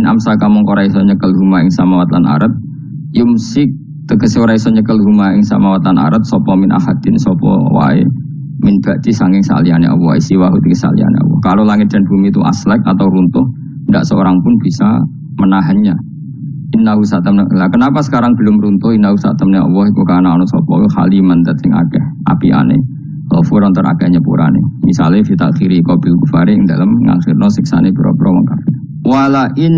in amsaka mongko ora iso nyekel huma ing samawat lan ardh yumsik tegese ora iso nyekel huma ing samawat lan ardh sapa min ahadin sapa wae min ba'di sanging saliyane Allah siwahu iki saliyane Allah. Kalau langit dan bumi itu aslek atau runtuh, tidak seorang pun bisa menahannya. Innahu satamna. Lah kenapa sekarang belum runtuh? Innahu satamna Allah iku kana ana sapa haliman dat sing akeh apiane. Ghafurun tur akeh nyepurane. Misale fitakhiri qabil kufari ing dalem ngakhirno siksane pira-pira wong kafir. Wala in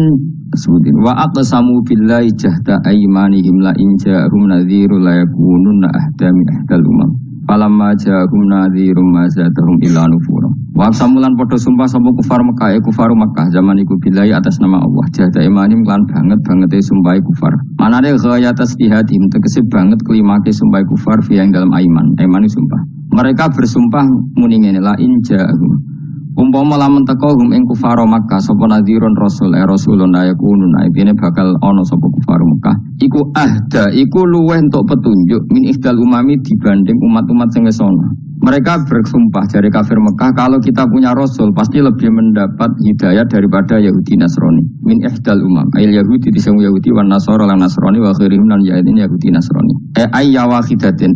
sebutin wa aqsamu billahi jahda aymanihim la in ja'hum nadhiru la yakununa ahdami ahdal umam. Falamma ja'hum nadhirum ma zadahum illa nufura. Wa samulan padha sumpah sapa kufar Mekah kufar Mekah zaman iku billahi atas nama Allah jahda imanim lan banget-bangete sumpah kufar. Manane ghayat istihadim tegese banget kelimake sumpah kufar fi yang dalam aiman sumpah. Mereka bersumpah muni ngene la in ja'hum umpama lamun teko hum ing kufar Makkah sapa nadhirun rasulun ayakunun ibine bakal ana sapa kufar Makkah iku ahda iku luweh entuk petunjuk min ihdal umami dibanding umat-umat sing wis ana. Mereka bersumpah dari kafir Mekah kalau kita punya rasul pasti lebih mendapat hidayah daripada Yahudi Nasrani. Min ihdal umam ayil Yahudi disang Yahudi wan Nasara lan Nasrani wa khairim lan ya'idin Yahudi Nasrani. Ayya wahidatin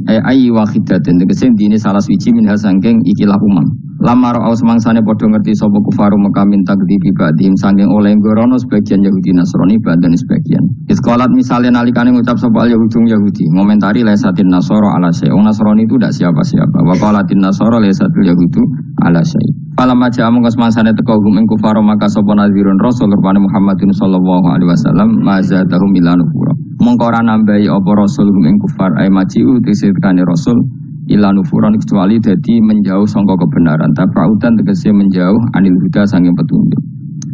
tegese dine salah suci min hasangking ikilah umam. Lamar aus mangsane padha ngerti sapa kufaru Mekah min takdzibi ba'dihim saking oleh ngorono sebagian Yahudi Nasrani badan sebagian. Iskolat misalnya nalikane ngucap sapa Yahudi ngomentari laisatin Nasara ala syai. Nasrani itu tidak siapa-siapa. Wa qalatin Nasara laisatul yahudu ala syai. Falamma ja'a mongko semangsane teko hum ing kufaru Mekah sapa nadhirun rasul rupane Muhammadin sallallahu alaihi wasallam mazadahum ila nufura. Mongko ora nambahi apa rasul hum ing kufar ay maji'u disetkane rasul ila nufuran kecuali jadi menjauh sangka kebenaran tafautan tegese menjauh anil huda sanging petunjuk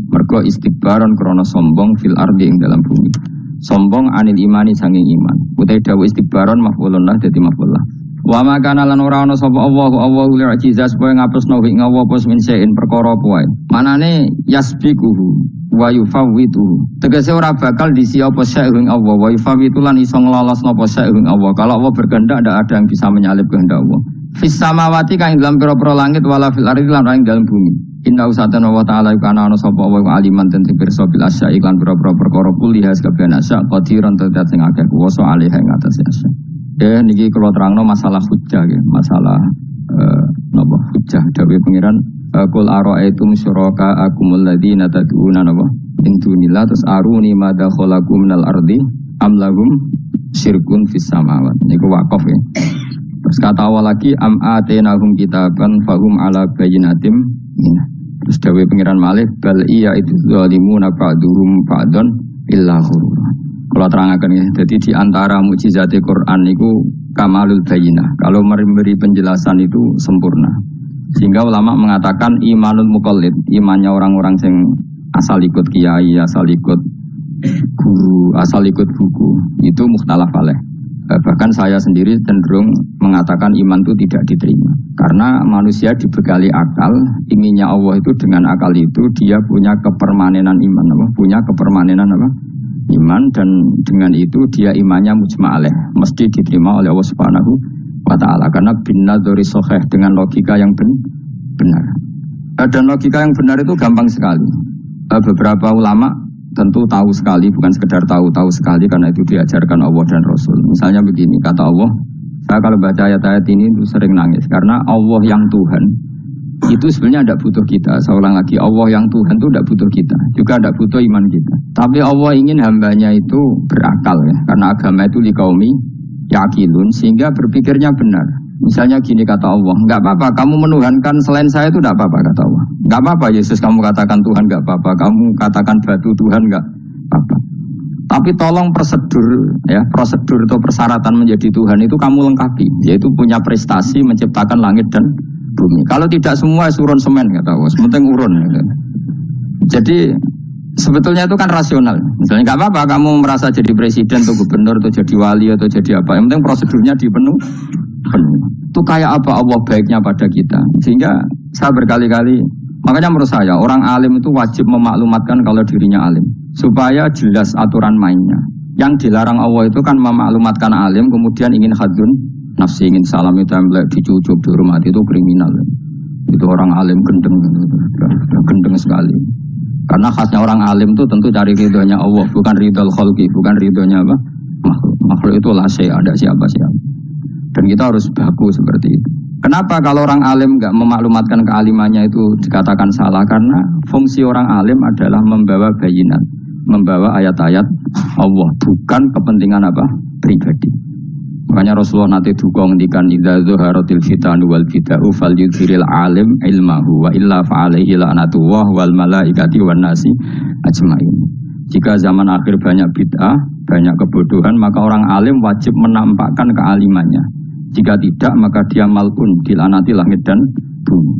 mergo istikbaron krana sombong fil ardi ing dalam bumi sombong anil imani sanging iman utai dawuh istikbaron maf'ulun dadi maf'ul wa makana lan ora ana sapa Allah li ajizah supaya ngapusno ing Allah apa min sein perkara apa wae manane yasbiquhu wa yufawwitu tegese ora bakal disi apa sa'ing Allah wa yufawwitu lan iso nglolosno apa sa'ing Allah kalau Allah berkehendak ndak ada yang bisa menyalip kehendak Allah fis samawati kang dalam pira-pira langit wala fil ardi lan ing dalam bumi inna usatana wa ta'ala kana ana sapa wa aliman ten pirsa bil asya'i lan pira-pira perkara kulihas kabeh asya qadiran tetet sing akeh kuwasa alih ing atas asya niki kula terangno masalah hujjah nggih masalah napa hujjah dawuh pangeran Qul ara'aytum syuraka akumul ladzina tad'una napa min dunillah terus aruni madza khalaqum minal ardi am lahum syirkun fis samawati niku wakaf ya. Terus kata awal lagi am atenahum kitaban fahum ala bayyinatim min. Terus dawuh pangeran malih bal iya itu zalimuna ba'duhum ba'dun illa ghurur. Kalau terangkan ya, jadi di antara mukjizat Quran niku kamalul bayyinah. Kalau memberi penjelasan itu sempurna. Sehingga ulama mengatakan imanul muqallid, imannya orang-orang yang asal ikut kiai, asal ikut guru, asal ikut buku, itu mukhtalaf alaih. Bahkan saya sendiri cenderung mengatakan iman itu tidak diterima. Karena manusia dibekali akal, inginnya Allah itu dengan akal itu dia punya kepermanenan iman, punya kepermanenan iman dan dengan itu dia imannya mujma' alaih, mesti diterima oleh Allah Subhanahu wa ta'ala karena binadzuri sahih dengan logika yang benar. Dan logika yang benar itu gampang sekali. Beberapa ulama tentu tahu sekali, bukan sekedar tahu sekali karena itu diajarkan Allah dan Rasul. Misalnya begini, kata Allah, saya kalau baca ayat-ayat ini itu sering nangis karena Allah yang Tuhan itu sebenarnya tidak butuh kita. Saya ulang lagi, Allah yang Tuhan itu tidak butuh kita, juga tidak butuh iman kita. Tapi Allah ingin hambanya itu berakal ya, karena agama itu liqaumi yakilun sehingga berpikirnya benar. Misalnya gini kata Allah, enggak apa-apa kamu menuhankan selain saya itu enggak apa-apa kata Allah. Enggak apa-apa Yesus kamu katakan Tuhan enggak apa-apa, kamu katakan batu Tuhan enggak apa-apa. Tapi tolong prosedur atau persyaratan menjadi Tuhan itu kamu lengkapi, yaitu punya prestasi menciptakan langit dan bumi. Kalau tidak semua surun semen kata Allah, sementing urun. Gitu. Jadi sebetulnya itu kan rasional. Misalnya nggak apa-apa kamu merasa jadi presiden atau gubernur atau jadi wali atau jadi apa. Yang penting prosedurnya dipenuhi. Itu kayak apa Allah baiknya pada kita. Sehingga saya berkali-kali, makanya menurut saya orang alim itu wajib memaklumatkan kalau dirinya alim. Supaya jelas aturan mainnya. Yang dilarang Allah itu kan memaklumatkan alim kemudian ingin hadun nafsi, ingin salam itu dicucuk, dihormati itu kriminal. Itu orang alim gendeng sekali. Karena khasnya orang alim itu tentu cari ridhonya Allah, bukan ridhol khalqi, bukan ridhonya apa? Makhluk. Makhluk itu la syai', ada siapa-siapa. Dan kita harus baku seperti itu. Kenapa kalau orang alim nggak memaklumatkan kealimannya itu dikatakan salah? Karena fungsi orang alim adalah membawa bayinat, membawa ayat-ayat Allah, bukan kepentingan apa? Pribadi. Makanya Rasulullah nanti duga ngendikan idza zuharatil fitanu wal bid'u falyudhiril alim ilmahu wa illa fa'alaihi la'natullah wal malaikati wan nasi ajmain. Jika zaman akhir banyak bid'ah, banyak kebodohan, maka orang alim wajib menampakkan kealimannya. Jika tidak, maka dia mal'un, dilaknati langit dan bumi.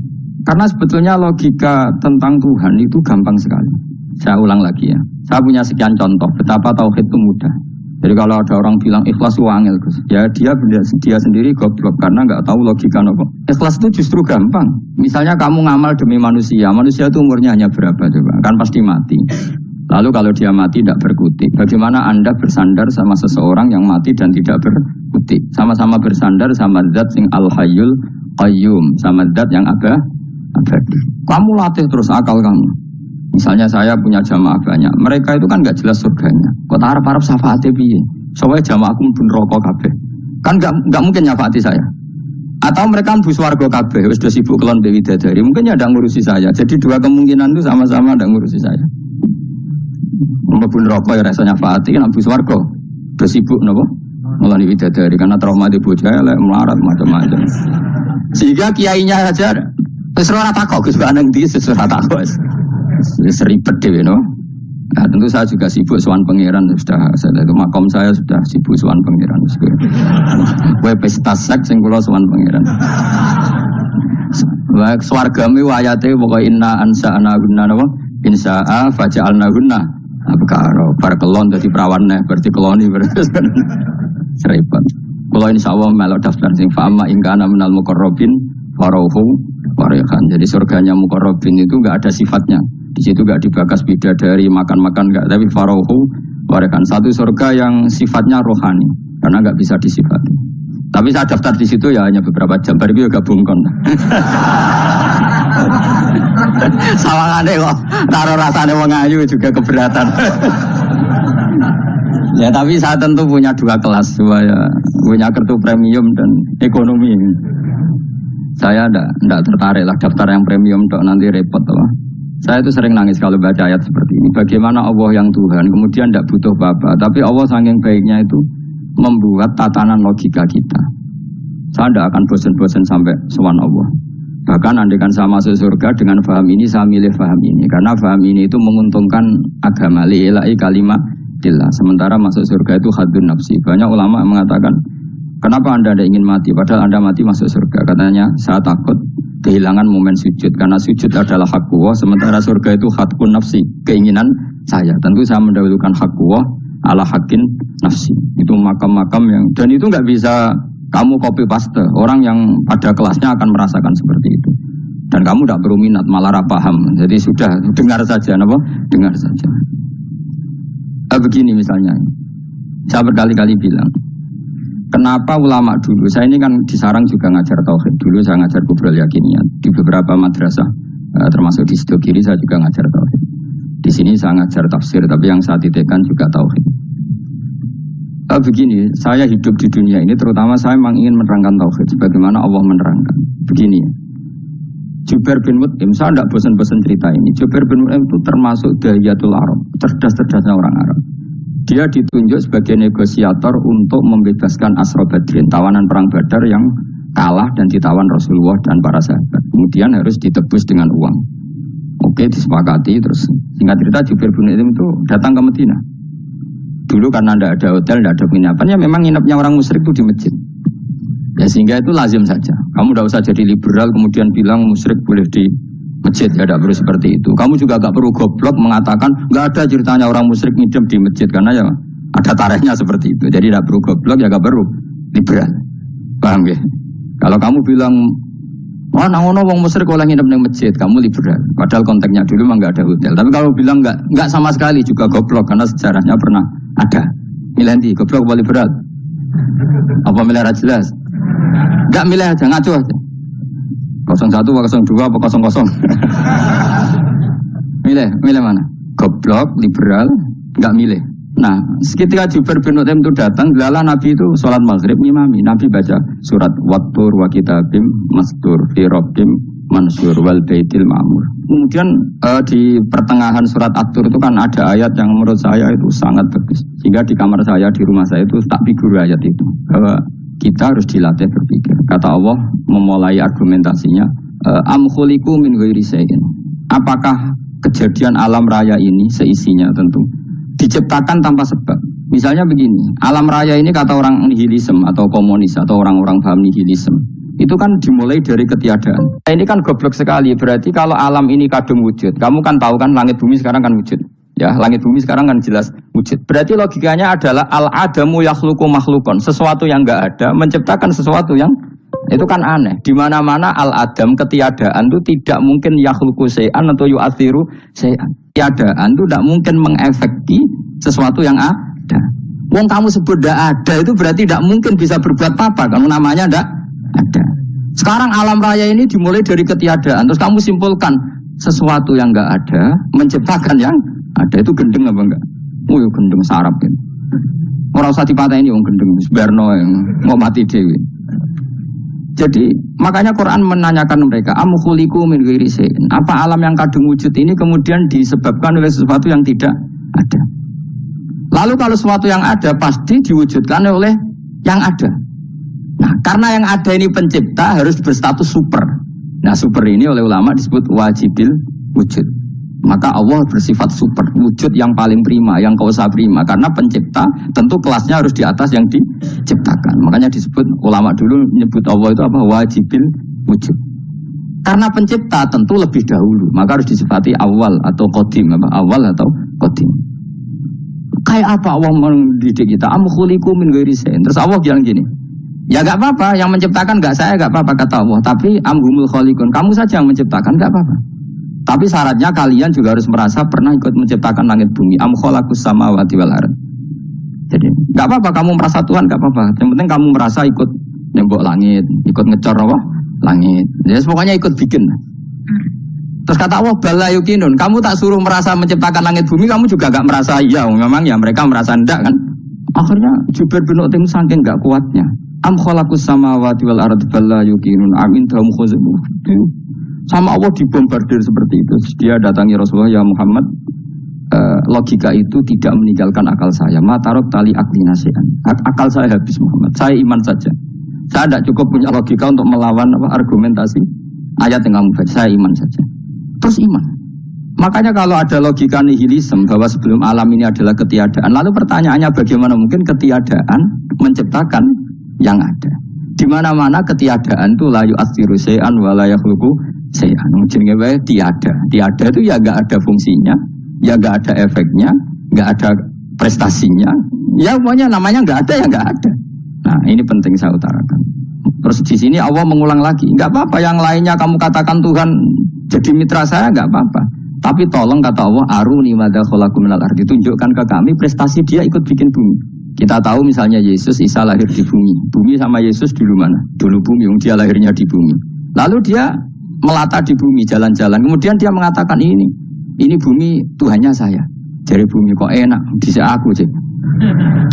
Karena sebetulnya logika tentang Tuhan itu gampang sekali. Saya ulang lagi ya. Saya punya sekian contoh betapa tauhid itu mudah. Jadi kalau ada orang bilang ikhlas itu angel, ya dia sendiri goblok karena nggak tahu logika nopo. Ikhlas itu justru gampang. Misalnya kamu ngamal demi manusia, manusia itu umurnya hanya berapa coba? Kan pasti mati. Lalu kalau dia mati tidak berkutik, bagaimana Anda bersandar sama seseorang yang mati dan tidak berkutik? Sama-sama bersandar sama zat sing al-hayyul qayyum, sama zat yang abadi. Kamu latih terus akal kamu. Misalnya saya punya jamaah banyak, mereka itu kan nggak jelas surganya. Kok harap-harap syafaatnya piye? Soalnya jamaahku pun rokok kabeh. Kan nggak mungkin nyafaati saya. Atau mereka bus warga kabeh, sudah sibuk kelon dewi dadari. Mungkin ya ada ngurusi saya. Jadi dua kemungkinan itu sama-sama ada ngurusi saya. Pun rokok ya rasanya nyafaati kan bus warga. Sudah sibuk nopo? Kelon dewi dadari karena trauma di bocah elek melarat macam-macam. Sehingga kiainya saja sesuatu takok, kesukaan yang dia sesuatu takok. Seribet deh, no. Nah, tentu saya juga sibuk sowan pangeran sudah. Itu makom saya sudah sibuk sowan pangeran. Kowe pesta seks sing kula sowan pangeran. Wa swargame ayate pokoke inna ansa'na gunna napa? Insa'a faja'alna gunna. Abkaro bar kelon dadi prawan neh berarti keloni berarti. Seribet. Kula insyaallah melok daftar sing fa'ama ingkana minal muqarrabin farauhu warehan. Jadi surganya muqarrabin itu enggak ada sifatnya. Di situ enggak dibakas bidadari makan-makan enggak, tapi farauhu warehan. Satu surga yang sifatnya rohani karena enggak bisa disifati. Tapi saya daftar di situ ya hanya beberapa jam, baru itu gabung kon. Sawangane kok taruh rasane wong ayu juga keberatan. Ya tapi saya tentu punya dua kelas, punya kartu premium dan ekonomi. Saya enggak tertarik lah daftar yang premium dok, nanti repot loh. Saya itu sering nangis kalau baca ayat seperti ini. Bagaimana Allah yang Tuhan kemudian tidak butuh apa-apa, tapi Allah saking baiknya itu membuat tatanan logika kita. Saya tidak akan bosan-bosan sampai sowan Allah. Bahkan andaikan saya masuk surga dengan faham ini, saya milih faham ini. Karena faham ini itu menguntungkan agama, li'ilai kalimat dillah. Sementara masuk surga itu hadun nafsi. Banyak ulama mengatakan, kenapa Anda tidak ingin mati? Padahal Anda mati masuk surga. Katanya, saya takut kehilangan momen sujud. Karena sujud adalah hak Allah, sementara surga itu hakun nafsi, keinginan saya. Tentu saya mendahulukan hak Allah ala hakin nafsi. Itu makam-makam yang, dan itu nggak bisa kamu copy paste. Orang yang pada kelasnya akan merasakan seperti itu. Dan kamu tidak perlu minat, malah paham. Jadi sudah dengar saja, apa? Dengar saja. Begini misalnya, saya berkali-kali bilang, kenapa ulama dulu? Saya ini kan di Sarang juga ngajar tauhid. Dulu saya ngajar kubrul yakiniyat di beberapa madrasah, termasuk di Sidogiri saya juga ngajar tauhid. Di sini saya ngajar tafsir, tapi yang saya titikkan juga tauhid. Begini, saya hidup di dunia ini, terutama saya memang ingin menerangkan tauhid, sebagaimana Allah menerangkan. Begini, Jubair bin Mut'im, saya tidak bosan-bosan cerita ini. Jubair bin Mut'im itu termasuk dahiyatul Arab, cerdas-cerdasnya orang Arab. Dia ditunjuk sebagai negosiator untuk membebaskan Asra Badrin, tawanan perang Badar yang kalah dan ditawan Rasulullah dan para sahabat. Kemudian harus ditebus dengan uang. Oke, disepakati. Terus singkat cerita Jubair bin Mut'im itu datang ke Madinah. Dulu karena tidak ada hotel, tidak ada penginapan, ya memang nginapnya orang musyrik itu di masjid. Ya sehingga itu lazim saja. Kamu tidak usah jadi liberal kemudian bilang musyrik boleh di masjid, ya tidak perlu seperti itu. Kamu juga tidak perlu goblok mengatakan nggak ada ceritanya orang musyrik ngidam di masjid, karena ya ada tarikhnya seperti itu. Jadi tidak perlu goblok, ya nggak perlu liberal. Paham ya? Kalau kamu bilang wah nangono wong musyrik oleh nginep di masjid, kamu liberal. Padahal konteksnya dulu memang nggak ada hotel. Tapi kalau bilang nggak sama sekali juga goblok, karena sejarahnya pernah ada. Milih nanti goblok apa liberal? Apa milih jelas? Nggak milih aja, ngaco aja. 01 apa 02 apa 00. milih mana? Goblok, liberal, nggak milih. Nah, ketika Jubair bin Mut'im itu datang, lala Nabi itu sholat maghrib ngimami. Nabi baca surat Wattur wa kitabim mastur fi rabbim mansur wal baitil ma'mur. Kemudian di pertengahan surat At-Tur itu kan ada ayat yang menurut saya itu sangat bagus. Sehingga di kamar saya, di rumah saya itu tak figur ayat itu. Bahwa kita harus dilatih berpikir. Kata Allah memulai argumentasinya, am khuliqu min ghairi syai'in. Apakah kejadian alam raya ini seisinya tentu diciptakan tanpa sebab. Misalnya begini, alam raya ini kata orang nihilisme atau komunis atau orang-orang paham nihilisme, itu kan dimulai dari ketiadaan. Nah, ini kan goblok sekali. Berarti kalau alam ini kadung wujud, kamu kan tahu kan langit bumi sekarang kan wujud. Ya, langit bumi sekarang kan jelas wujud. Berarti logikanya adalah al-adamu yakhluqu makhlukon, sesuatu yang enggak ada menciptakan sesuatu yang itu kan aneh. Di mana-mana al-adam ketiadaan itu tidak mungkin yakhluqu syai'an atau yu'athiru syai'an. Ketiadaan itu tidak mungkin mengefeki sesuatu yang ada. Wong kamu sebut tidak ada itu berarti tidak mungkin bisa berbuat apa kalau namanya tidak ada. Sekarang alam raya ini dimulai dari ketiadaan. Terus kamu simpulkan sesuatu yang enggak ada menciptakan yang ada, itu gendeng apa enggak? Oh ya gendeng sarap ini. Orang usah dipatahin ini wong gendeng Berno yang mau mati dewi. Jadi makanya Quran menanyakan mereka, am khuliqu min ghairi syai'in. Apa alam yang kadung wujud ini kemudian disebabkan oleh sesuatu yang tidak ada? Lalu kalau sesuatu yang ada pasti diwujudkan oleh yang ada. Nah, karena yang ada ini pencipta harus berstatus super. Nah, super ini oleh ulama disebut wajibil wujud. Maka Allah bersifat super, wujud yang paling prima, yang kausa prima. Karena pencipta tentu kelasnya harus di atas yang diciptakan. Makanya disebut, ulama dulu menyebut Allah itu apa? Wajibil wujud. Karena pencipta tentu lebih dahulu, maka harus disifati awal atau qadim. Awal atau qadim. Kayak apa Allah mendidik kita? Am khuliqu min ghairi syai'in. Terus Allah bilang gini, ya gak apa-apa, yang menciptakan gak saya, gak apa-apa kata Allah. Tapi amhumul khaliqun, kamu saja yang menciptakan, gak apa-apa. Tapi syaratnya kalian juga harus merasa pernah ikut menciptakan langit bumi. Am khalaqus samawati wal ardh. Jadi, enggak apa-apa kamu merasa Tuhan, enggak apa-apa. Yang penting kamu merasa ikut nembok langit, ikut ngecor apa? Langit. Ya pokoknya ikut bikin. Terus kata Allah, bala yukinun. Kamu tak suruh merasa menciptakan langit bumi, kamu juga enggak merasa iya. Memang ya mereka merasa enggak kan? Akhirnya Jubair bin Mut'im saking enggak kuatnya. Am khalaqus samawati wal ardh bala yukinun. Amin tahum khuzubu. Sama Allah dibombardir seperti itu. Dia datangi Rasulullah, ya Muhammad, logika itu tidak meninggalkan akal saya. Matarok tali akli nasihan. Akal saya habis Muhammad. Saya iman saja. Saya tidak cukup punya logika untuk melawan argumentasi ayat yang kamu baca. Saya iman saja. Terus iman. Makanya kalau ada logika nihilisme bahwa sebelum alam ini adalah ketiadaan, lalu pertanyaannya bagaimana mungkin ketiadaan menciptakan yang ada? Di mana-mana ketiadaan itu la yu'athiru syai'an wa la yakhluqu syai'an. Jenenge wae tiada. Tiada itu ya enggak ada fungsinya, ya enggak ada efeknya, enggak ada prestasinya. Ya pokoknya namanya enggak ada ya enggak ada. Nah, ini penting saya utarakan. Terus di sini Allah mengulang lagi, enggak apa-apa yang lainnya kamu katakan Tuhan jadi mitra saya enggak apa-apa. Tapi tolong kata Allah, aruni madza khalaqu minal ardi, tunjukkan ke kami prestasi dia ikut bikin bumi. Kita tahu misalnya Yesus, Isa lahir di bumi. Bumi sama Yesus dulu mana? Dulu bumi, dia lahirnya di bumi. Lalu dia melata di bumi, jalan-jalan. Kemudian dia mengatakan ini bumi Tuhannya saya. Jadi bumi kok enak, bisa aku sih.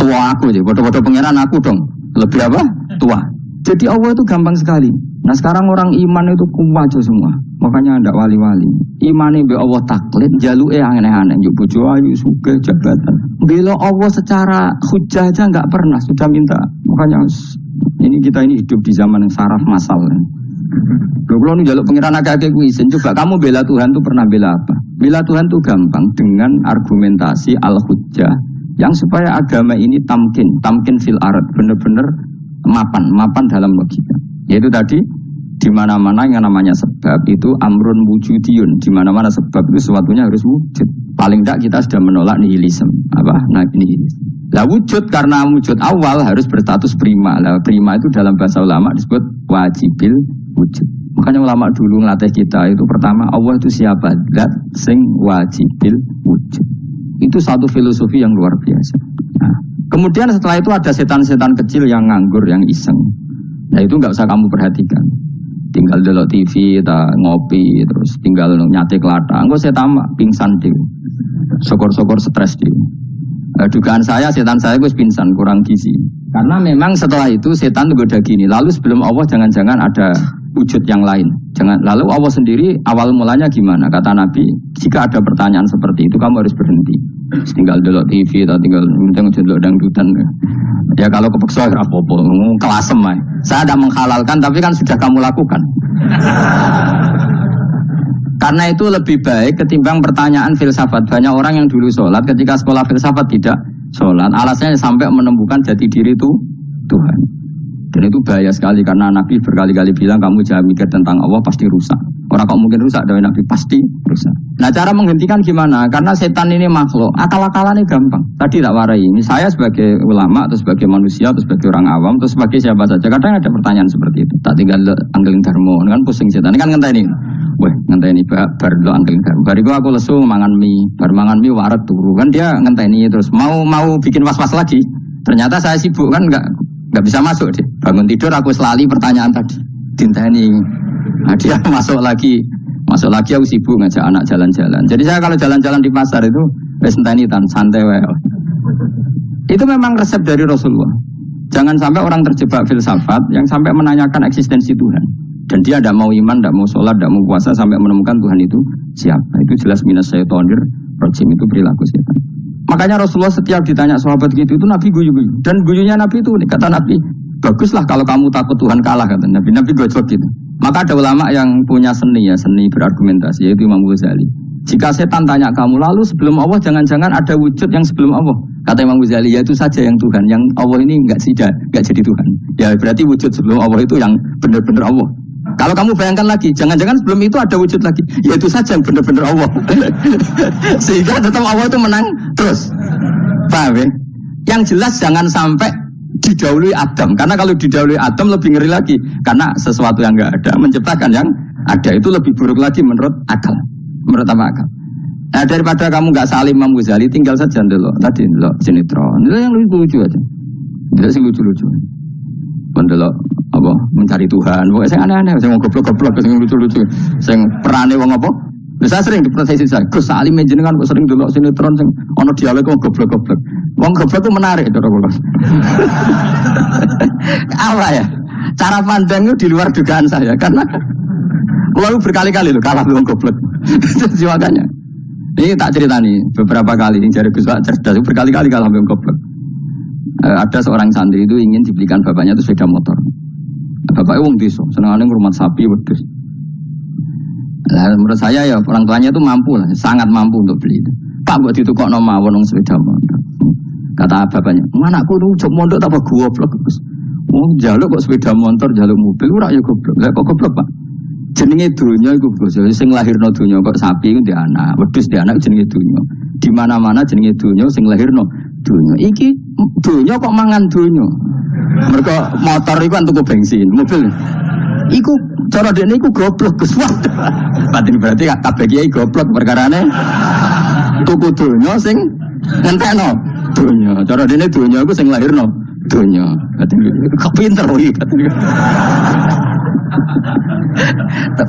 Tua aku sih, bodoh-bodoh pangeran aku dong. Lebih apa? Tua. Jadi Allah itu gampang sekali. Nah sekarang orang iman itu kumaca semua. Makanya ndak wali-wali. Imane mbek Allah taklid, jaluke aneh-aneh, njuk bojo ayu, sugih, jabatan. Bela Allah secara hujah aja enggak pernah, sudah minta. Makanya ini kita ini hidup di zaman yang saraf masal. Kalau nu njaluk pengiran akeh-akeh kuwi isin, coba kamu bela Tuhan tuh pernah bela apa? Bela Tuhan tuh gampang dengan argumentasi al-hujjah yang supaya agama ini tamkin fil ard, benar-benar mapan dalam logika. Yaitu tadi di mana-mana yang namanya sebab itu amrun wujudiyun, di mana-mana sebab itu sesuatunya harus wujud. Paling tidak kita sudah menolak nihilisme. Nihilisme. Lah wujud karena wujud awal harus berstatus prima. Lah prima itu dalam bahasa ulama disebut wajibil wujud. Makanya ulama dulu ngelatih kita itu pertama Allah itu siapa? Zat sing wajibil wujud. Itu satu filosofi yang luar biasa. Nah, kemudian setelah itu ada setan-setan kecil yang nganggur, yang iseng. Nah itu nggak usah kamu perhatikan. tinggal delok TV, ngopi, terus tinggal nyate kelata. Engko setan pingsan dhewe. Syukur-syukur stres dhewe. Dugaan saya setan saya gue pingsan kurang gizi. Karena memang setelah itu setan goda gini. Lalu sebelum Allah jangan-jangan ada wujud yang lain. Lalu Allah sendiri awal mulanya gimana? Kata Nabi, jika ada pertanyaan seperti itu kamu harus berhenti. Tinggal delok TV atau tinggal delok dangdutan. Ya kalau kepeksa apa-apa, kelasem ae. Saya ada menghalalkan tapi kan sudah kamu lakukan. Karena itu lebih baik ketimbang pertanyaan filsafat. Banyak orang yang dulu sholat ketika sekolah filsafat tidak sholat. Alasannya sampai menemukan jati diri itu Tuhan. Dan itu bahaya sekali karena Nabi berkali-kali bilang kamu jangan mikir tentang Allah pasti rusak. Orang kok mungkin rusak dari Nabi pasti rusak. Nah cara menghentikan gimana? Karena setan ini makhluk, akal-akalannya gampang. Tadi tak warai ini. Saya sebagai ulama atau sebagai manusia atau sebagai orang awam atau sebagai siapa saja. Kadang ada pertanyaan seperti itu. Tak tinggal anggelin dharma, kan pusing setan. Ini kan ngenteni. Weh ngenteni bar lo anggelin dharma. Bariku aku lesu mangan mie, bar mangan mie waret turu. Kan dia ngenteni terus mau bikin was-was lagi. Ternyata saya sibuk kan enggak bisa masuk deh. Bangun tidur aku selali pertanyaan tadi. Dinteni. Nah, dia masuk lagi aku sibuk ngajak anak jalan-jalan. Jadi saya kalau jalan-jalan di pasar itu wis enteni tan santai wae. Itu memang resep dari Rasulullah. Jangan sampai orang terjebak filsafat yang sampai menanyakan eksistensi Tuhan. Dan dia tidak mau iman, tidak mau sholat, tidak mau puasa sampai menemukan Tuhan itu siapa. Itu jelas minas syaitonir rajim, itu perilaku setan. Makanya Rasulullah setiap ditanya sahabat gitu itu Nabi guyu-guyu. Dan guyunya Nabi itu kata Nabi, baguslah kalau kamu takut Tuhan kalah kata Nabi. Nabi gojok gitu. Maka ada ulama yang punya seni berargumentasi yaitu Imam Ghazali. Jika setan tanya kamu lalu sebelum Allah jangan-jangan ada wujud yang sebelum Allah. Kata Imam Ghazali ya itu saja yang Tuhan. Yang Allah ini enggak jadi Tuhan. Ya berarti wujud sebelum Allah itu yang benar-benar Allah. Kalau kamu bayangkan lagi, jangan-jangan sebelum itu ada wujud lagi. Ya itu saja yang benar-benar Allah. Sehingga tetap Allah itu menang terus. Paham ya? Yang jelas jangan sampai didahului Adam. Karena kalau didahului Adam lebih ngeri lagi. Karena sesuatu yang enggak ada menciptakan yang ada itu lebih buruk lagi menurut akal. Menurut apa akal? Nah daripada kamu enggak salim Imam Ghazali, tinggal saja dulu. Tadi dulu sinetron. Itu yang lucu-lucu aja. Tidak sih lucu-lucu. Mendelok apa mencari Tuhan. Pokoknya saya aneh-aneh, saya mau goblok-goblok, saya lucu-lucu, saya perane wong apa. Saya sering diprotesi saya. Gus Salim jenengan kok sering delok sinetron sing ana dialog kok goblok-goblok. Wong goblok itu menarik cara kula. Apa ya? Cara pandang itu di luar dugaan saya karena kula berkali-kali loh kalah wong goblok. Jadi makanya ini tak ceritani beberapa kali yang jari Gus Pak cerdas berkali-kali kalah wong goblok. Ada seorang santri itu ingin dibelikan bapaknya itu sepeda motor. Bapaknya wong desa, senengane ngurmat sapi wedhus. Nah, menurut saya ya orang tuanya itu mampu lah, sangat mampu untuk beli itu. Pak buat ditukokno mawon wong sepeda motor. Kata bapaknya, "Anakku itu mondok tak goblok, Gus. Wong njaluk kok sepeda motor, njaluk mobil ora ya goblok." Lah kok goblok, Pak? Jenenge donya iku Gus, sing lahirno donya kok sapi ku ndek anak, wedhus ndek anak jenenge donya. Di mana-mana jenenge donya sing lahirno donya. Iki donya kok mangan donya. Mergo motor iku kan tuku bensin, mobil. Iku cara dene iku goblok Gus. Batin berarti kabeh kiai goblok perkarane tuku donya sing ngentekno donya. Cara dene donya iku sing lahirno donya. Batin kok pinter iki batin.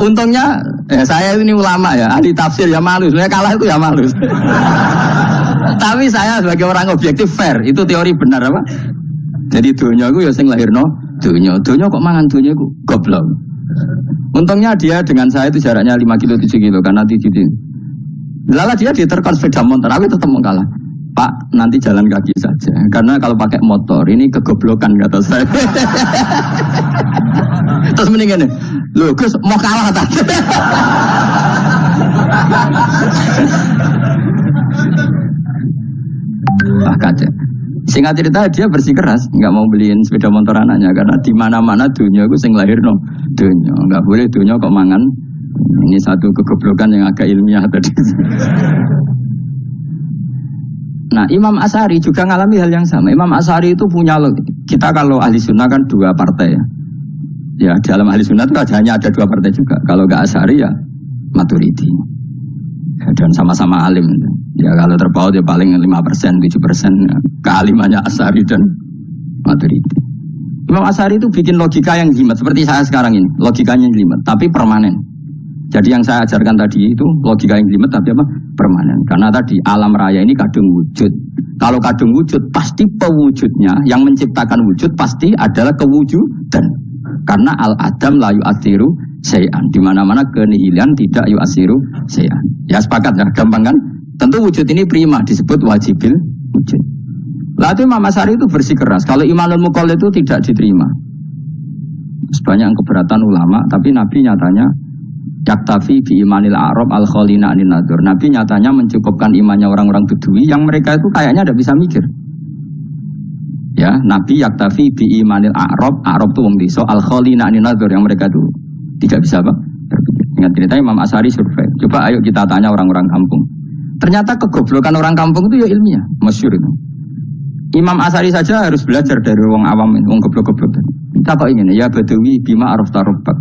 Untungnya saya ini ulama ya, ahli tafsir ya malu, sebenarnya kalah itu ya malu. Tapi saya sebagai orang objektif fair, itu teori benar apa? Jadi dunia itu ya sing lahirno dunia kok mangan dunia itu goblok. Untungnya dia dengan saya itu jaraknya 5 kilo 7 kilo karena gitu. Lala dia diterkon sepeda motor, tapi tetap mengalah. Pak, nanti jalan kaki saja. Karena kalau pakai motor ini kegoblokan kata saya. Terus mendingan nih, loh Gus mau kalah tadi. Kacau. Singkat cerita dia bersikeras, nggak mau beliin sepeda motor anaknya karena di mana-mana dunia itu sing lahir no dunia, nggak boleh dunia kok mangan. Ini satu kegoblokan yang agak ilmiah tadi. Nah, Imam Asy'ari juga mengalami hal yang sama. Imam Asy'ari itu punya, kita kalau ahli sunnah kan 2 partai ya. Ya, dalam ahli sunnah itu hanya ada 2 partai juga. Kalau nggak Asy'ari ya Maturidi. Ya, dan sama-sama alim. Ya, kalau terpaut ya paling 5%, 7% kealimannya Asy'ari dan Maturidi. Imam Asy'ari itu bikin logika yang jelimet seperti saya sekarang ini, logikanya yang jelimet tapi permanen. Jadi yang saya ajarkan tadi itu logika yang jelimet tapi apa? Permanen. Karena tadi alam raya ini kadung wujud. Kalau kadung wujud pasti pewujudnya yang menciptakan wujud pasti adalah kewujudan. Karena al-adam la yu'athiru syai'an. Di mana-mana kenihilan tidak yu'athiru syai'an. Ya sepakat ya, gampang kan? Tentu wujud ini prima disebut wajibil wujud. Lalu Imam Asy'ari itu bersikeras. Kalau imanul muqall itu tidak diterima. Sebanyak keberatan ulama, tapi Nabi nyatanya yaktafi bi imanil a'rab al-khalina anin nadur. Nabi nyatanya mencukupkan imannya orang-orang Bedui yang mereka itu kayaknya tidak bisa mikir. Ya, Nabi yaktafi bi imanil a'rab itu wong desa al-khalina anin nadur yang mereka itu tidak bisa apa? Berpikir. Ingat cerita Imam Asy'ari survei. Coba ayo kita tanya orang-orang kampung. Ternyata kegoblokan orang kampung itu ya ilmiah, masyhur itu. Imam Asy'ari saja harus belajar dari wong awam, wong goblok-goblok. Kita kok ingin ya Badawi bima arafta rabbak.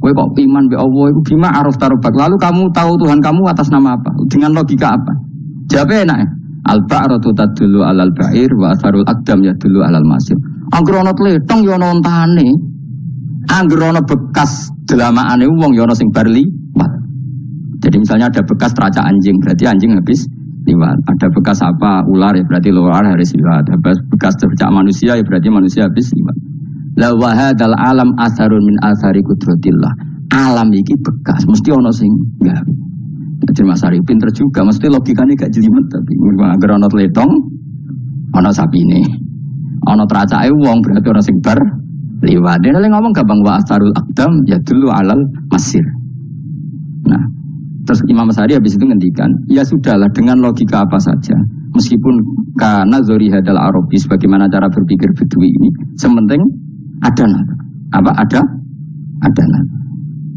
Kowe kok iman be Allah itu bima arafta rabbak. Lalu kamu tahu Tuhan kamu atas nama apa? Dengan logika apa? Jawabnya enak ya. Al-ba'ratu tadullu 'alal ba'ir wa atharul aqdam yadullu 'alal masir. Angger ana tletong ya ana ontane. Angger ana bekas delamaane wong ya ana sing bar liwat. Jadi misalnya ada bekas teracak anjing, berarti anjing habis liwat. Ada bekas apa? Ular ya berarti ular harus liwat. Ada bekas teracak manusia ya berarti manusia habis liwat. La wa hadzal alam atharun min athari qudratillah. Alam iki bekas, mesti ana sing gawe. Jadi Mas Arif pinter juga, mesti logikanya gak jelimet tapi agar ana tletong, ana sapine. Ana teracake wong berarti ana sing bar liwat. Dene ngomong gampang wa asarul aqdam ya dulu alal masir. Nah, terus Imam Asy'ari habis itu ngendikan, ya sudahlah dengan logika apa saja. Meskipun karena zori hadal arabi sebagaimana cara berpikir Bedui ini, sementing ada apa ada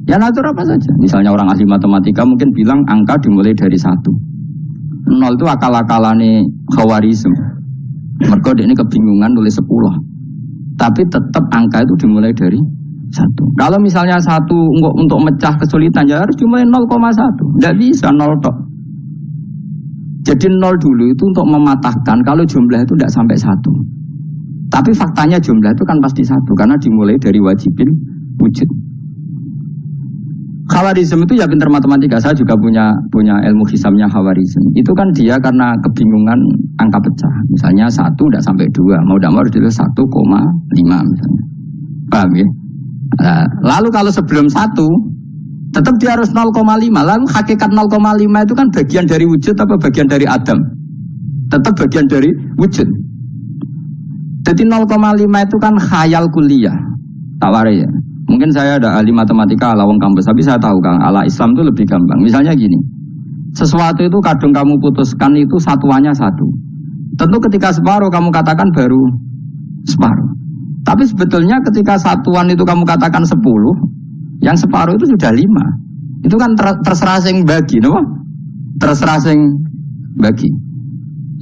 ya natur apa saja. Misalnya orang ahli matematika mungkin bilang angka dimulai dari 1. 0 itu akal-akalane Khawarizm. Mergo ini kebingungan nulis 10. Tapi tetap angka itu dimulai dari 1. Kalau misalnya 1 untuk mecah kesulitan ya harus dimulai 0,1. Tidak bisa 0 tok. Jadi 0 dulu itu untuk mematahkan kalau jumlah itu tidak sampai 1. Tapi faktanya jumlah itu kan pasti 1 karena dimulai dari wajibil wujud. Khawarizm itu ya pintar matematika. Saya juga punya ilmu hisabnya Khawarizm. Itu kan dia karena kebingungan angka pecah. Misalnya 1 tidak sampai 2. Mau tidak mau harus dilihat 1,5 misalnya. Paham ya? Nah, lalu kalau sebelum 1 tetap dia harus 0,5. Lalu hakikat 0,5 itu kan bagian dari wujud apa bagian dari Adam? Tetap bagian dari wujud. Jadi 0,5 itu kan khayal kuliah. Tawari ya. Mungkin saya ada ahli matematika ala wong kampus, tapi saya tahu Kang, ala Islam itu lebih gampang. Misalnya gini, sesuatu itu kadang kamu putuskan itu satuannya 1. Tentu ketika separuh kamu katakan baru separuh. Tapi sebetulnya ketika satuan itu kamu katakan 10, yang separuh itu sudah 5. Itu kan terserah sing bagi, no? Terserah sing bagi.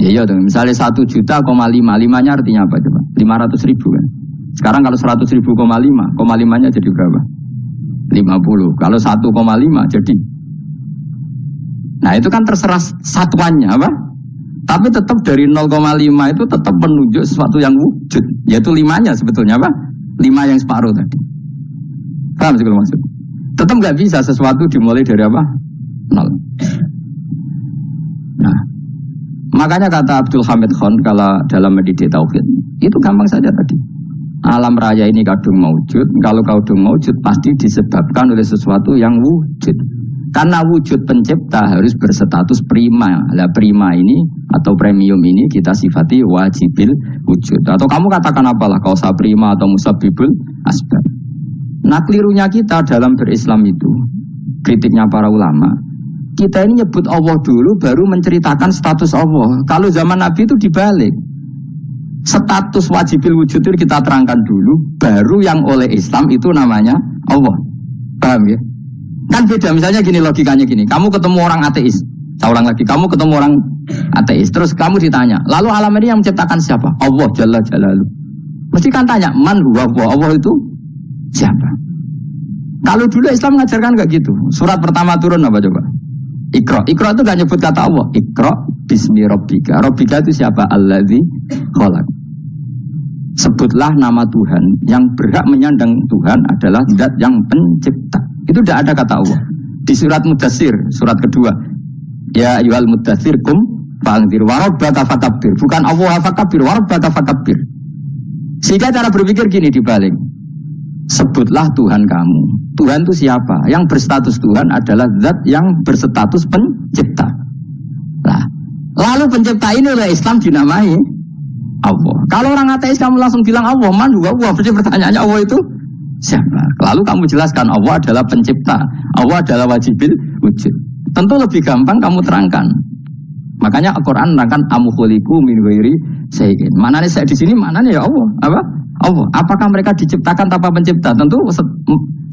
Iya dong, misalnya 1,5 juta, 5-nya artinya apa coba? 500.000 kan? Sekarang kalau 100.000,5, 0,5-nya jadi berapa? 50. Kalau 1,5 jadi. Nah itu kan terserah satuannya apa? Tapi tetap dari 0,5 itu tetap menunjuk sesuatu yang wujud. Yaitu 5-nya sebetulnya apa? 5 yang separuh tadi. Paham sih kalau maksud? Tetap nggak bisa sesuatu dimulai dari apa? 0. Nah, makanya kata Abdul Hamid Khan kalau dalam mendidik tauhid itu gampang saja tadi. Alam raya ini kadung maujud. Kalau kadung maujud pasti disebabkan oleh sesuatu yang wujud. Karena wujud pencipta harus berstatus prima. Lah prima ini atau premium ini kita sifati wajibil wujud. Atau kamu katakan apalah kausa prima atau musabibul asbab. Nah kelirunya kita dalam berislam itu, kritiknya para ulama, kita ini nyebut Allah dulu baru menceritakan status Allah. Kalau zaman Nabi itu dibalik. Status wajibil wujud itu kita terangkan dulu, baru yang oleh Islam itu namanya Allah. Paham ya? Kan beda, misalnya gini logikanya gini, kamu ketemu orang ateis, saya ulang lagi, kamu ketemu orang ateis, terus kamu ditanya, lalu alam ini yang menciptakan siapa? Allah Jalla Jalaluh. Mesti kan tanya, man huwa Allah itu siapa? Kalau dulu Islam mengajarkan gak gitu, surat pertama turun apa coba? Iqra. Iqra itu gak nyebut kata Allah. Iqra bismi rabbika. Rabbika itu siapa? Alladzi khalaq. Sebutlah nama Tuhan. Yang berhak menyandang Tuhan adalah zat yang pencipta. Itu tidak ada kata Allah. Di surat Mudatsir, surat kedua. Ya ayyuhal mudatsir kum fa'anzir wa rabbaka fakabbir. Bukan Allah fakabbir, wa rabbaka fakabbir. Sehingga cara berpikir gini dibalik. Sebutlah Tuhan kamu. Tuhan itu siapa? Yang berstatus Tuhan adalah zat yang berstatus pencipta. Nah, lalu pencipta ini oleh Islam dinamai Allah. Kalau orang ateis kamu langsung bilang Allah, man huwa Allah. Berarti pertanyaannya Allah itu siapa? Lalu kamu jelaskan Allah adalah pencipta. Allah adalah wajibil wujud. Tentu lebih gampang kamu terangkan. Makanya Al-Quran menerangkan amukholiku min ghairi syai'in. Mananya saya di sini, mananya ya Allah. Apa? Allah. Apakah mereka diciptakan tanpa pencipta? Tentu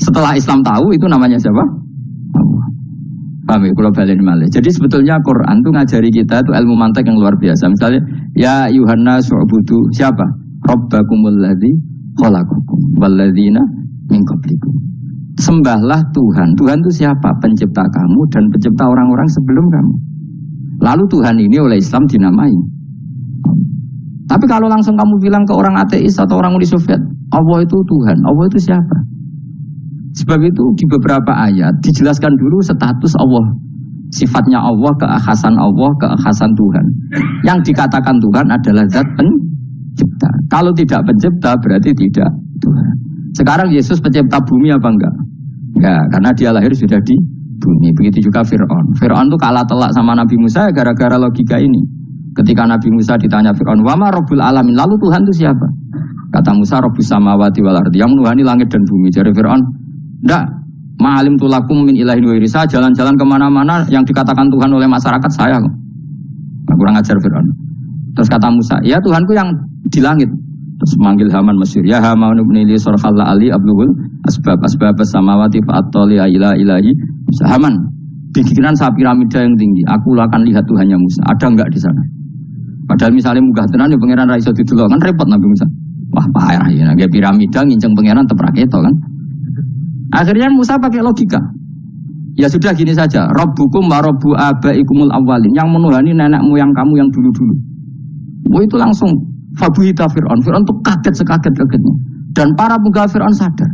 setelah Islam tahu itu namanya siapa? Allah. Paham ya? Kalau balik malih. Jadi sebetulnya Quran itu ngajari kita itu ilmu mantek yang luar biasa. Misalnya, ya Yuhanna su'budu siapa? Rabbakumul ladzi khalaqakum walladzina min qablikum. Sembahlah Tuhan. Tuhan itu siapa? Pencipta kamu dan pencipta orang-orang sebelum kamu. Lalu Tuhan ini oleh Islam dinamai. Tapi kalau langsung kamu bilang ke orang ateis atau orang Uni Soviet, Allah itu Tuhan, Allah itu siapa? Sebab itu di beberapa ayat dijelaskan dulu status Allah. Sifatnya Allah, keakhasan Tuhan. Yang dikatakan Tuhan adalah zat pencipta. Kalau tidak pencipta berarti tidak Tuhan. Sekarang Yesus pencipta bumi apa enggak? Enggak, karena dia lahir sudah di bumi. Begitu juga Fir'aun. Fir'aun itu kalah telak sama Nabi Musa gara-gara logika ini. Ketika Nabi Musa ditanya Fir'aun, "Wa ma Rabbul Alamin?" Lalu Tuhan itu siapa? Kata Musa, "Rabbus samawati wal ardi." Yang menuhani langit dan bumi. Jadi Fir'aun, "Enggak, ma'alim tulakum min ilahin wa irisa." Jalan-jalan kemana-mana yang dikatakan Tuhan oleh masyarakat saya. Nah, kurang ajar Fir'aun. Terus kata Musa, "Ya Tuhanku yang di langit." Terus manggil Haman Mesir, "Ya Haman ibn Li surhal ali abluhul asbab samawati fa'attali ila ilahi." Haman, bikinan saya piramida yang tinggi. Aku akan lihat Tuhannya Musa. Ada enggak di sana? Padahal misalnya munggah tenan ya pangeran ra iso didelok kan repot Nabi Musa. Wah, payah ya nggih piramida nginceng pangeran tetep ra ketok kan. Akhirnya Musa pakai logika. Ya sudah gini saja, Rabbukum wa rabbu abaikumul awwalin, yang menuhani nenek moyang kamu yang dulu-dulu. Oh itu langsung fabuhita Fir'aun. Fir'aun tuh kaget sekaget-kagetnya. Dan para penggawa Fir'aun sadar.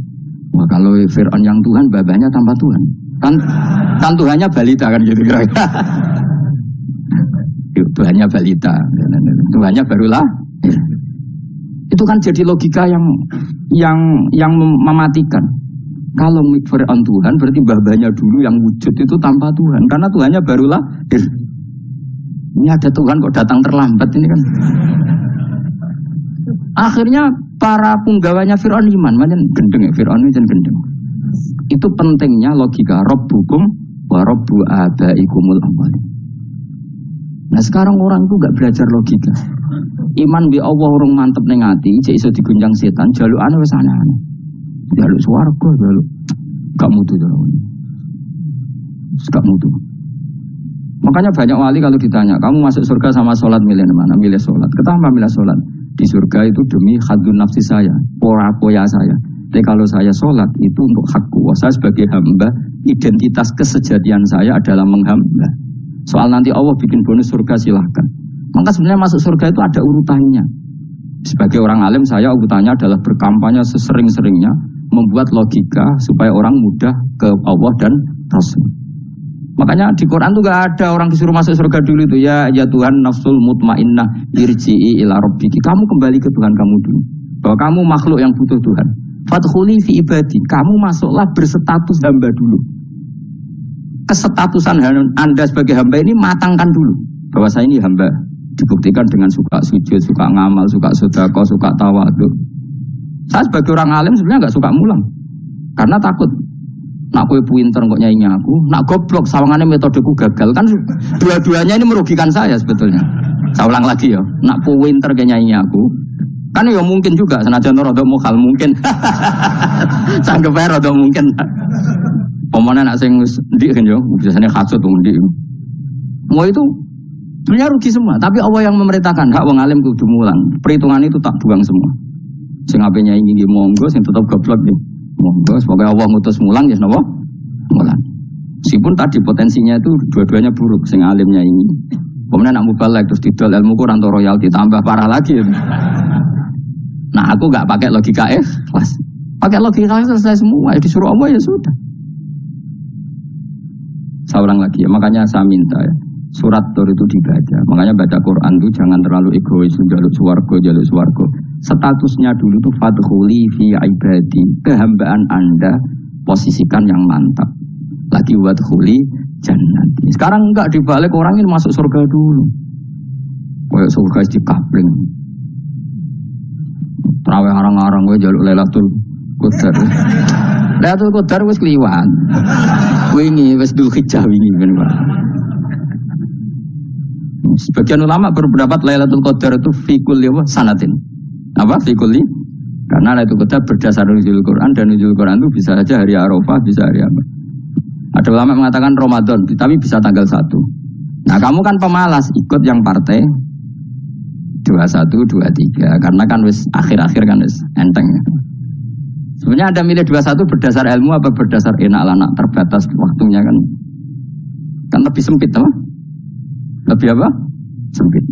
Wah kalau Fir'aun yang Tuhan, babanya tanpa Tuhan. Kan Tuhannya balita kan gitu kira-kira. Tuhannya balita, Tuhannya barulah. Itu kan jadi logika yang mematikan. Kalau Fir'aun Tuhan berarti babanya dulu yang wujud itu tanpa Tuhan, karena Tuhannya barulah. Ini ada Tuhan kok datang terlambat ini kan. Akhirnya para penggawanya Fir'aun iman, macam gendeng ya Fir'aun ini gendeng. Itu pentingnya logika Rabbukum wa rabbu abaikumul awwalin. Nah sekarang orang itu gak belajar logika. Iman bi Allah orang mantep ning ati, cek iso digunjang setan, jalukane wis aneh-aneh. Jaluk swarga, jaluk gak mutu jaluk. Gak mutu. Makanya banyak wali kalau ditanya, kamu masuk surga sama sholat milih mana? Milih sholat. Kenapa milih sholat? Di surga itu demi hadun nafsi saya, poya saya. Jadi kalau saya sholat itu untuk hakku. Saya sebagai hamba, identitas kesejatian saya adalah menghamba. Soal nanti Allah bikin bonus surga silahkan. Maka sebenarnya masuk surga itu ada urutannya. Sebagai orang alim saya urutannya adalah berkampanye sesering-seringnya, membuat logika supaya orang mudah ke Allah dan Rasul. Makanya di Quran tuh gak ada orang disuruh masuk surga dulu itu. Ya Tuhan nafsul mutmainnah irji'i ila rabbiki. Kamu kembali ke Tuhan kamu dulu. Bahwa kamu makhluk yang butuh Tuhan. Fadkhuli fi ibadi. Kamu masuklah berstatus hamba dulu. Kesestatusan Anda sebagai hamba ini matangkan dulu. Bahwa saya ini hamba. Dibuktikan dengan suka sujud, suka ngamal, suka sedekah, suka tawadhu. Saya sebagai orang alim sebenarnya gak suka mulang. Karena takut. Nak kowe pinter kok nyaingi aku, nak goblok sawangane metodeku gagal kan dua-duanya ini merugikan saya sebetulnya. Saya ulang lagi ya, nak pinter kok nyaingi aku, kan ya mungkin juga senajan rada mukhal mungkin. Sanggep ae rada mungkin. Omone nak sing ndik kan yo, biasanya hasud wong ndik. Mau itu sebenarnya rugi semua, tapi Allah yang memerintahkan hak wong alim kudu mulang. Perhitungan itu tak buang semua. Sing ape nyaingi nggih monggo, sing tetep goblok nggih. Monggo, semoga Allah ngutus mulang ya napa? Mulang. Meskipun tadi potensinya itu dua-duanya buruk, sing alimnya ini. Kemudian nak mubalek terus didol ilmu Quran atau royalti tambah parah lagi. Nah aku nggak pakai logika ikhlas. Pakai logika selesai semua. Disuruh Allah ya sudah. Saya ulang lagi ya. Makanya saya minta ya. Surat Tur itu dibaca. Makanya baca Quran itu jangan terlalu egois. Jaluk suwargo. Statusnya dulu itu fadkhuli fi ibadi. Kehambaan Anda posisikan yang mantap. Lagi wadkhuli jannati. Sekarang enggak dibalik, orang ini masuk surga dulu. Kayak surga di kapling. Terawih arang-arang gue jaluk Lailatul Qadar. Lailatul Qadar wis kliwat. Wingi wis Dzulhijjah wingi ben. Sebagian ulama berpendapat Lailatul Qadar itu fikul sanatin. Apa fikuli? Karena Lailatul Qadar berdasar nuzul Quran, dan nuzul Quran itu bisa saja hari Arafah, bisa hari apa. Ada ulama mengatakan Ramadan, tapi bisa tanggal 1. Nah kamu kan pemalas, ikut yang partai 21, 23. Karena kan wis akhir-akhir kan wis enteng. Sebenarnya Anda milih 21 berdasar ilmu apa berdasar enak anak terbatas waktunya kan? Kan lebih sempit, apa? Lebih apa? Sempit.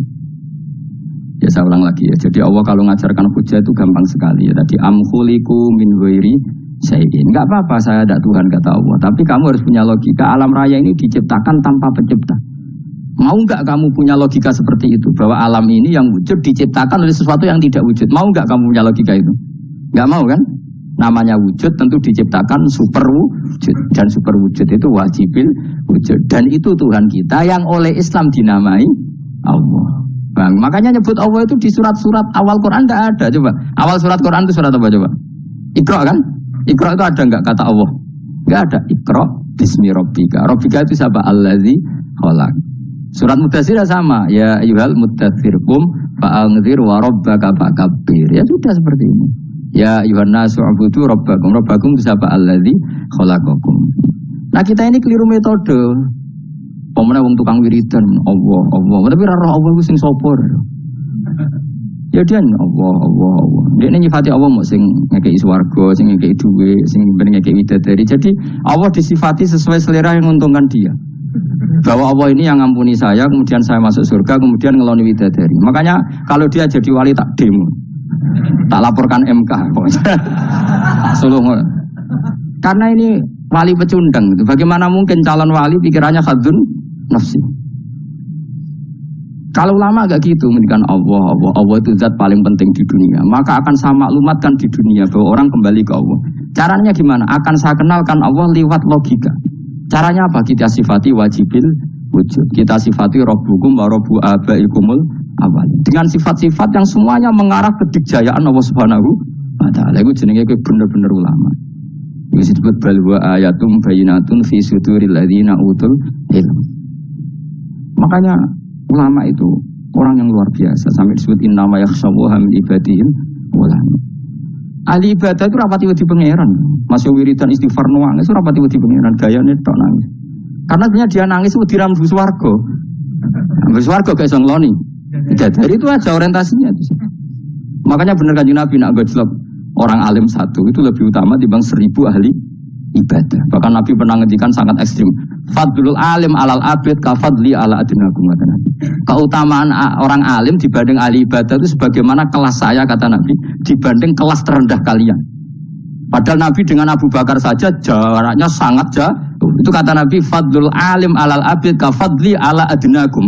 Ya saya ulang lagi ya. Jadi Allah kalau ngajarkan hujah itu gampang sekali ya. Tadi amkhuliku min ghairi syai'in. Enggak apa-apa saya ada Tuhan kata Allah. Tapi kamu harus punya logika. Alam raya ini diciptakan tanpa pencipta. Mau enggak kamu punya logika seperti itu? Bahwa alam ini yang wujud diciptakan oleh sesuatu yang tidak wujud. Mau enggak kamu punya logika itu? Enggak mau kan? Namanya wujud tentu diciptakan super wujud. Dan super wujud itu wajibil wujud. Dan itu Tuhan kita yang oleh Islam dinamai Allah. Bang, makanya nyebut Allah itu di surat-surat awal Quran tidak ada. Coba awal surat Quran itu surat apa coba? Iqra kan? Iqra itu ada enggak kata Allah? Enggak ada. Iqra bismi rabbika. Rabbika itu siapa? Allazi khalaq. Surat Mudaththir sama. Ya ayyuhal mudaththir qum fa'anzir wa rabbaka fakabbir. Ya sudah seperti ini. Ya ayyuhan nasu ubudu rabbakum. Rabbakum itu siapa? Allazi khalaqakum. Nah kita ini keliru metode. Pemene wong tukang wiridan Allah. Tapi ora roh Allah ku sing sopor. Ya dia Allah. Dia nyifati Allah mau sing ngekeki swarga, sing ngekeki dhuwit, sing ben ngekeki widadari. Jadi Allah disifati sesuai selera yang menguntungkan dia. Bahwa Allah ini yang ngampuni saya, kemudian saya masuk surga, kemudian ngeloni widadari. Makanya kalau dia jadi wali tak demo. Tak laporkan MK. Solo. Karena ini wali pecundang. Bagaimana mungkin calon wali pikirannya khadzun nafsi? Kalau ulama agak gitu, mendikan Allah itu zat paling penting di dunia. Maka akan saya maklumatkan di dunia bahwa orang kembali ke Allah. Caranya gimana? Akan saya kenalkan Allah lewat logika. Caranya apa? Kita sifati wajibil wujud. Kita sifati rabbukum wa rabbu abaikumul awal. Dengan sifat-sifat yang semuanya mengarah ke dikjayaan Allah Subhanahu wa taala. Itu jenenge bener-bener ulama. Disebut balwa ayatum bayinatun fi suduril ladzina utul ilm. Makanya ulama itu orang yang luar biasa sampai disebut innama yakhshawaha min ibadihim ulama. Ahli ibadah itu rapati wedi pangeran. Masih wiridan istighfar nangis rapati wedi pangeran, gayane tok nangis. Karena dia nangis wedi ra mlebu swarga. Mlebu swarga gak iso ngloni. Dari itu aja orientasinya itu. Makanya benar Kanjeng Nabi nak gojlok orang alim satu itu lebih utama dibanding 1000 ahli ibadah. Bahkan Nabi pernah ngendikan sangat ekstrim. Fadlul alim alal abid kafadli ala adnakum. Keutamaan orang alim dibanding ahli ibadah itu sebagaimana kelas saya kata Nabi dibanding kelas terendah kalian. Padahal Nabi dengan Abu Bakar saja jaraknya sangat jauh. Itu kata Nabi fadlul alim alal abid kafadli ala adnakum.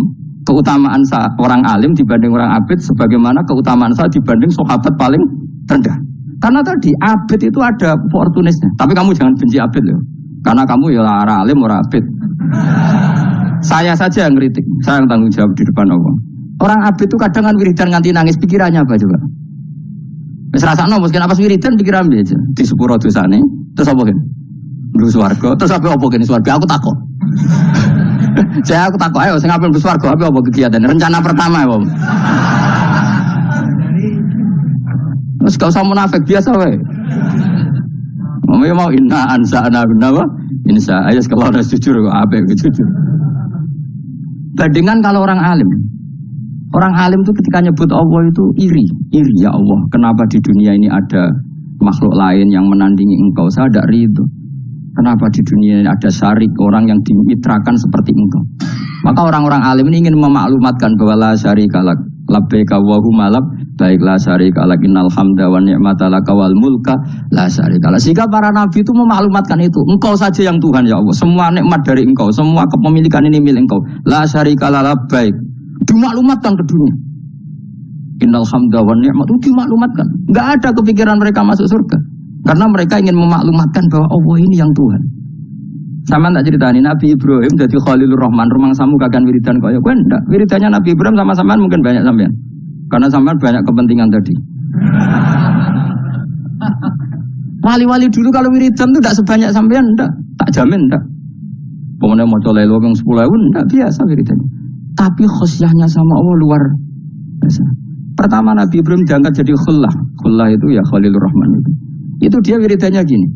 Keutamaan orang alim dibanding orang abid sebagaimana keutamaan saya dibanding sahabat paling rendah. Karena tadi abid itu ada opportunisnya. Tapi kamu jangan benci abid loh. Karena kamu ya orang alim, orang abid. Saya saja yang kritik. Saya yang tanggung jawab di depan Allah. Orang abid itu kadang kan wiridan nganti nangis. Pikirannya apa coba? Wis rasakno mungkin apa wiridan pikiran dia aja. Di sepuro dosane. Terus apa kan? Mlebu swarga. Terus apa kene swarga? Aku takut. Aku takut ayo sing ape mlebu swarga apa kegiatan? Rencana pertama ya, Om. Terus gak usah munafik biasa wae. Mau inna ansa'na benawa insa ayo kalau udah jujur kok apik jujur. Bandingan kalau orang alim. Orang alim itu ketika nyebut Allah itu iri ya Allah. Kenapa di dunia ini ada makhluk lain yang menandingi engkau? Saya tidak ridho. Kenapa di dunia ini ada syarik orang yang dimitrakan seperti engkau? Maka orang-orang alim ini ingin memaklumatkan bahwa la syarika lak labbaika wa huma baik la syarika lakinnal hamda wa ni'mata laka wal mulka la syarika lak. Sehingga para nabi itu memaklumatkan itu, engkau saja yang Tuhan ya Allah, semua nikmat dari engkau, semua kepemilikan ini milik engkau, la syarika lak, baik dimaklumatkan ke dunia. Innal hamda wa ni'mat itu dimaklumatkan. Enggak ada kepikiran mereka masuk surga karena mereka ingin memaklumatkan bahwa Allah ini yang Tuhan. Sama tak ceritani Nabi Ibrahim jadi Khalilur Rahman, rumang samu kagan wiridan kaya kowe ndak. Wiridannya Nabi Ibrahim sama sampean mungkin banyak sampean. Karena sampean banyak kepentingan tadi. Wali-wali dulu kalau wiridan itu tidak sebanyak sampean ndak, tak jamin ndak. Pokoknya mau colelo yang 10.000 ndak biasa wiridannya. Tapi khosyahnya sama Allah luar biasa. Pertama Nabi Ibrahim diangkat jadi khullah. Khullah itu ya Khalilur Rahman itu. Itu dia wiridannya gini.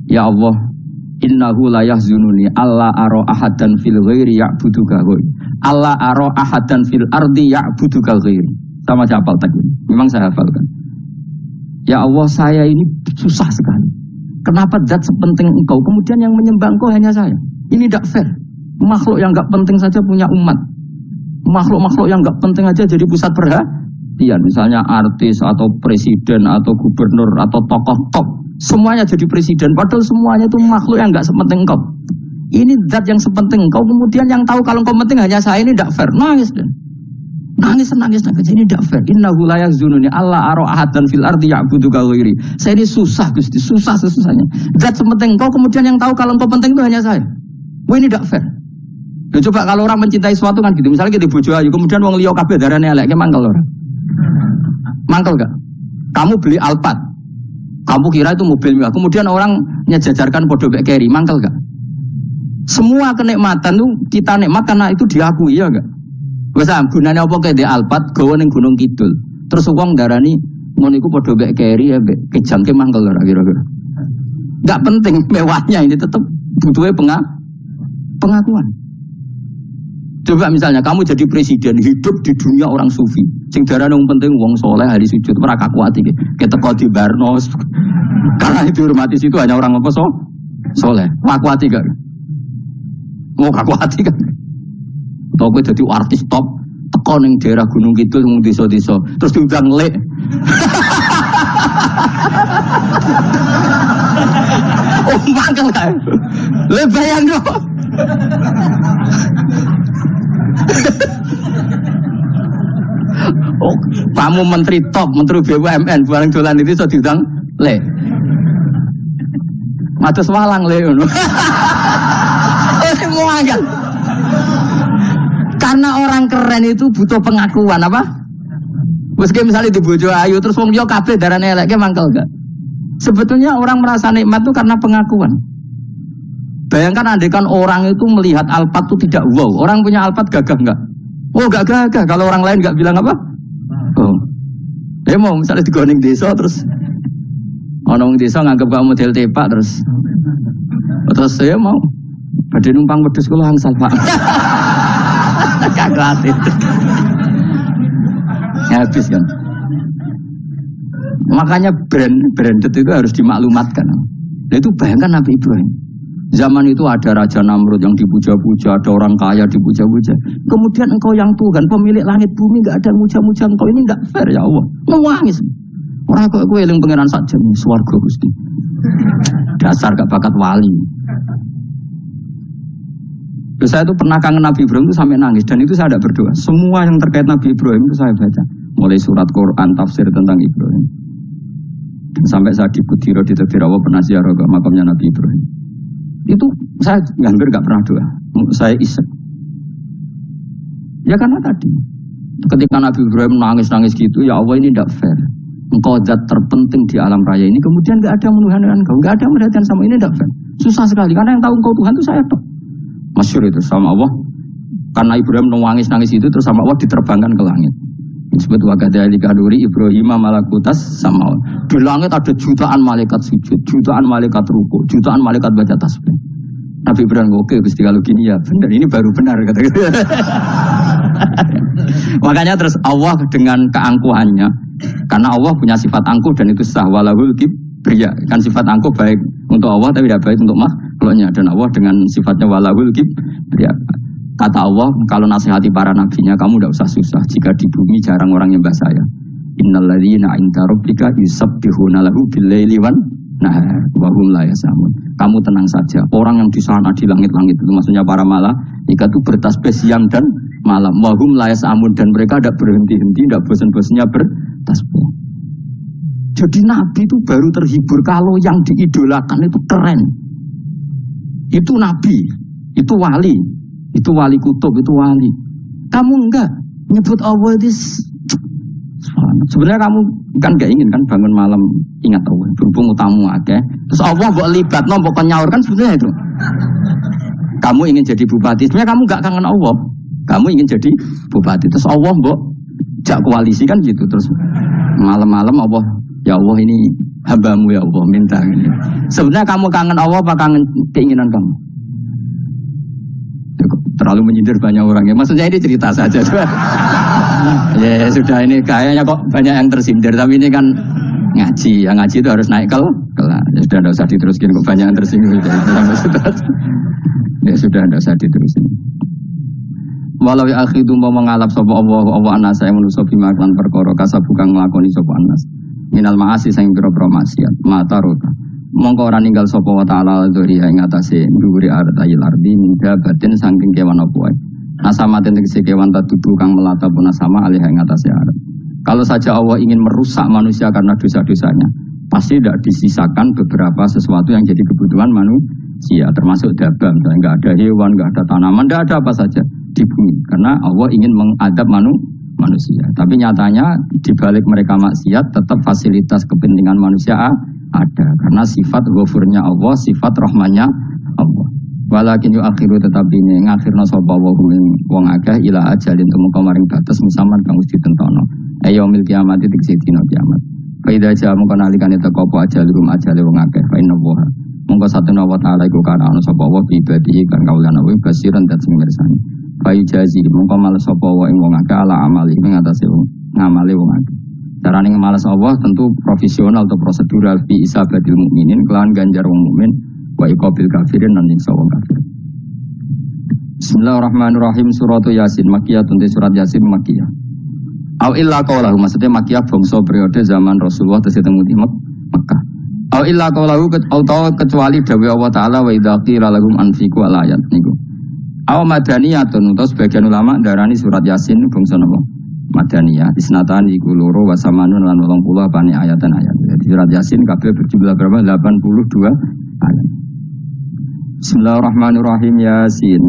Ya Allah, innahu la yahzununi alla ara ahadan fil ghairi ya'buduka ghairi alla ara ahadan fil ardi ya'buduka ghairi. Sama saya hafal tadi. Memang saya hafalkan. Ya Allah, saya ini susah sekali. Kenapa zat sepenting engkau kemudian yang menyembah engkau hanya saya? Ini tidak fair. Makhluk yang enggak penting saja punya umat. Makhluk-makhluk yang enggak penting aja jadi pusat perhatian. Misalnya artis atau presiden atau gubernur atau tokoh top, semuanya jadi presiden, padahal semuanya itu makhluk yang enggak sepenting engkau. Ini zat yang sepenting engkau, kemudian yang tahu kalau engkau penting hanya saya, ini tidak fair. Nangis dan nangis, ini tidak fair. Innahu la yahzununi alla ara ahadan fil ardi ya'buduka ghairi. Saya ini susah Gusti, susah sesusahnya. Zat sepenting engkau, kemudian yang tahu kalau engkau penting itu hanya saya. Wah, ini tidak fair. Ya, coba kalau orang mencintai sesuatu kan gitu. Misalnya kita bojo ayu, kemudian wong liya kabeh darane elek, mangkel orang. Mangkel gak? Kamu beli Alphard, kamu kira itu mobil mewah, kemudian orang nyejajarkan podo bek keri, mangkel gak? Semua kenikmatan itu kita nikmat karena itu diakui, ya gak? Wesa gunanya apa kayak di Alphard, gawe ning Gunung Kidul, terus wong darani ngono iku podo bek keri ya bek kejangke mangkel ora kira-kira. Gak penting mewahnya, ini tetap butuhnya pengakuan. Coba misalnya kamu jadi presiden, hidup di dunia orang sufi. Sing darane wong penting wong soleh hari sujud ora kakuat iki. Keteko di Barnos. Karena itu hormati situ hanya orang apa soleh. Kakuat gak? Mau kakuat gak? Tau kowe dadi artis top, teko ning daerah Gunung Kidul mung desa-desa, terus diundang lek. Oh, mangkel kae. Le bayang dong. Oh, kamu menteri top, menteri BUMN, barang dolan itu so diundang le. Matus walang le ngono. Semua kan. Karena orang keren itu butuh pengakuan apa? Meski misalnya di bojo ayu terus wong liya kabeh darane elek mangkel gak? Sebetulnya orang merasa nikmat itu karena pengakuan. Bayangkan andekan orang itu melihat Alphard itu tidak wow. Orang punya Alphard gagah enggak? Oh enggak gagah. Kalau orang lain enggak bilang apa? Oh. Ya mau misalnya di Goning desa terus orang desa nganggep kamu model tepak terus saya mau pada numpang wedhus kula angsal Pak. Kagak itu. Habis kan. Makanya branded itu harus dimaklumatkan. Nah, itu bayangkan Nabi Ibrahim. Zaman itu ada Raja Namrud yang dipuja-puja, ada orang kaya dipuja-puja. Kemudian engkau yang Tuhan, pemilik langit bumi, enggak ada muja-muja engkau, ini enggak fair ya Allah. Nangis. Orang kok kowe eling pangeran saja nih, swarga Gusti. Dasar gak bakat wali. Terus saya itu pernah kangen Nabi Ibrahim itu sampai nangis dan itu saya tidak berdoa. Semua yang terkait Nabi Ibrahim itu saya baca, mulai surat Quran, tafsir tentang Ibrahim. Dan sampai saya di Kudiro di Tadirawa pernah ziarah ke makamnya Nabi Ibrahim. Itu saya hampir nggak pernah doa. Saya isek. Ya karena tadi, ketika Nabi Ibrahim nangis-nangis gitu, ya Allah ini tidak fair. Engkau zat terpenting di alam raya ini, kemudian nggak ada menuhankan engkau, nggak ada merhatian sama ini tidak fair. Susah sekali karena yang tahu engkau Tuhan itu saya toh. Masyhur itu sama Allah. Karena Ibrahim nangis-nangis itu terus sama Allah diterbangkan ke langit. Disebut wakadzalika nuri Ibrahim malakutas sama. Di langit ada jutaan malaikat sujud, jutaan malaikat ruku, jutaan malaikat baca tasbih. Nabi Ibrahim oke Gusti kalau gini ya benar, ini baru benar kata gitu. Makanya terus Allah dengan keangkuhannya, karena Allah punya sifat angkuh dan itu sah walahul kibriya. Kan sifat angkuh baik untuk Allah tapi tidak baik untuk makhluknya, dan Allah dengan sifatnya walahul kibriya. Kata Allah, kalau nasihati para nabinya, kamu tidak usah susah. Jika di bumi jarang orang nyembah saya. Innal ladzina 'inda rabbika yusabbihuna lahu bil-laili wan nahar wa hum la yasamun. Kamu tenang saja. Orang yang di sana di langit-langit itu maksudnya para malaikat itu bertasbih siang dan malam. Wa hum la yasamun, dan mereka tidak berhenti-henti, tidak bosan-bosannya bertasbih. Jadi Nabi itu baru terhibur kalau yang diidolakan itu keren. Itu Nabi, itu wali kutub, itu wali. Kamu enggak nyebut Allah itu. Sebenarnya kamu kan gak ingin kan bangun malam ingat Allah, berhubung utamu akeh. Terus Allah mbok libatno, mbok nyaur kan sebenarnya itu. Kamu ingin jadi bupati, sebenarnya kamu gak kangen Allah. Kamu ingin jadi bupati, terus Allah mbok jak koalisi kan gitu. Terus malam-malam Allah, ya Allah ini hambamu ya Allah minta. Sebenarnya kamu kangen Allah apa kangen keinginan kamu? Terlalu menyindir banyak orang ya. Maksudnya ini cerita saja. Ya sudah, ini kayaknya kok banyak yang tersindir, tapi ini kan ngaji. Yang ngaji itu harus naik kelas. Ya sudah, tidak usah diteruskan, kok banyak yang tersinggung. Ya sudah, tidak usah diteruskan. Walau ya akhidu mau mengalap sapa Allah anasa yang manusa bima lan perkara kasabukan nglakoni sapa anas. Minal ma'asi sing pira-pira maksiat. Mata rota. Mongko ora ninggal sapa wa ta'ala dzuriya ing atase dhuwure artayil ardi minda batin saking kewan apa wae. Nasamaten tegese kewan tatubu kang melata punasama alih ing atase arep. Kalau saja Allah ingin merusak manusia karena dosa-dosanya, pasti tidak disisakan beberapa sesuatu yang jadi kebutuhan manusia, termasuk dabam, enggak ada hewan, enggak ada tanaman, enggak ada apa saja di bumi, karena Allah ingin mengadab manusia. Tapi nyatanya di balik mereka maksiat tetap fasilitas kepentingan manusia ada, karena sifat ghafurnya Allah, sifat rahmannya Allah. Walakin akhiru tetapi ini ngakhirna sapa wong akeh ila ajalin temu kamaring batas musamman kang wis ditentono. Yaumil kiamat dikse dina kiamat. Fa idza jaa mongko nalikane teko apa ajalum ajale wong akeh fa inna wa mongko satuna wa ta'ala iku kana ana sapa wa ibadihi kan kaulan wa basiran dan sing mirsani. Fa ijazi mongko males sapa wa ing wong akeh ala amali ing atase ngamale wong akeh. Carane ngemalas Allah tentu profesional atau prosedural fi isabatil mukminin kelan ganjar wong mukmin wa iqabil kafirin lan nyiksa wong kafir. Bismillahirrahmanirrahim. Surat Yasin Makkiyatun, surat Yasin Makkiyah. Au illa qaulahu, maksudnya Makkiyah bangsa periode zaman Rasulullah tesih teng Mekah. Au illa qaulahu kecuali dawuh Allah taala wa idza qila lahum anfiqu al ayat niku. Au madaniyatun, terus sebagian ulama darani surat Yasin bangsa napa? Madaniyah. Isnatan iku loro wa samanun lan 80 apane ayatan ayat. Jadi surat Yasin kabeh berjumlah berapa? 82 ayat. Bismillahirrahmanirrahim. Yasin.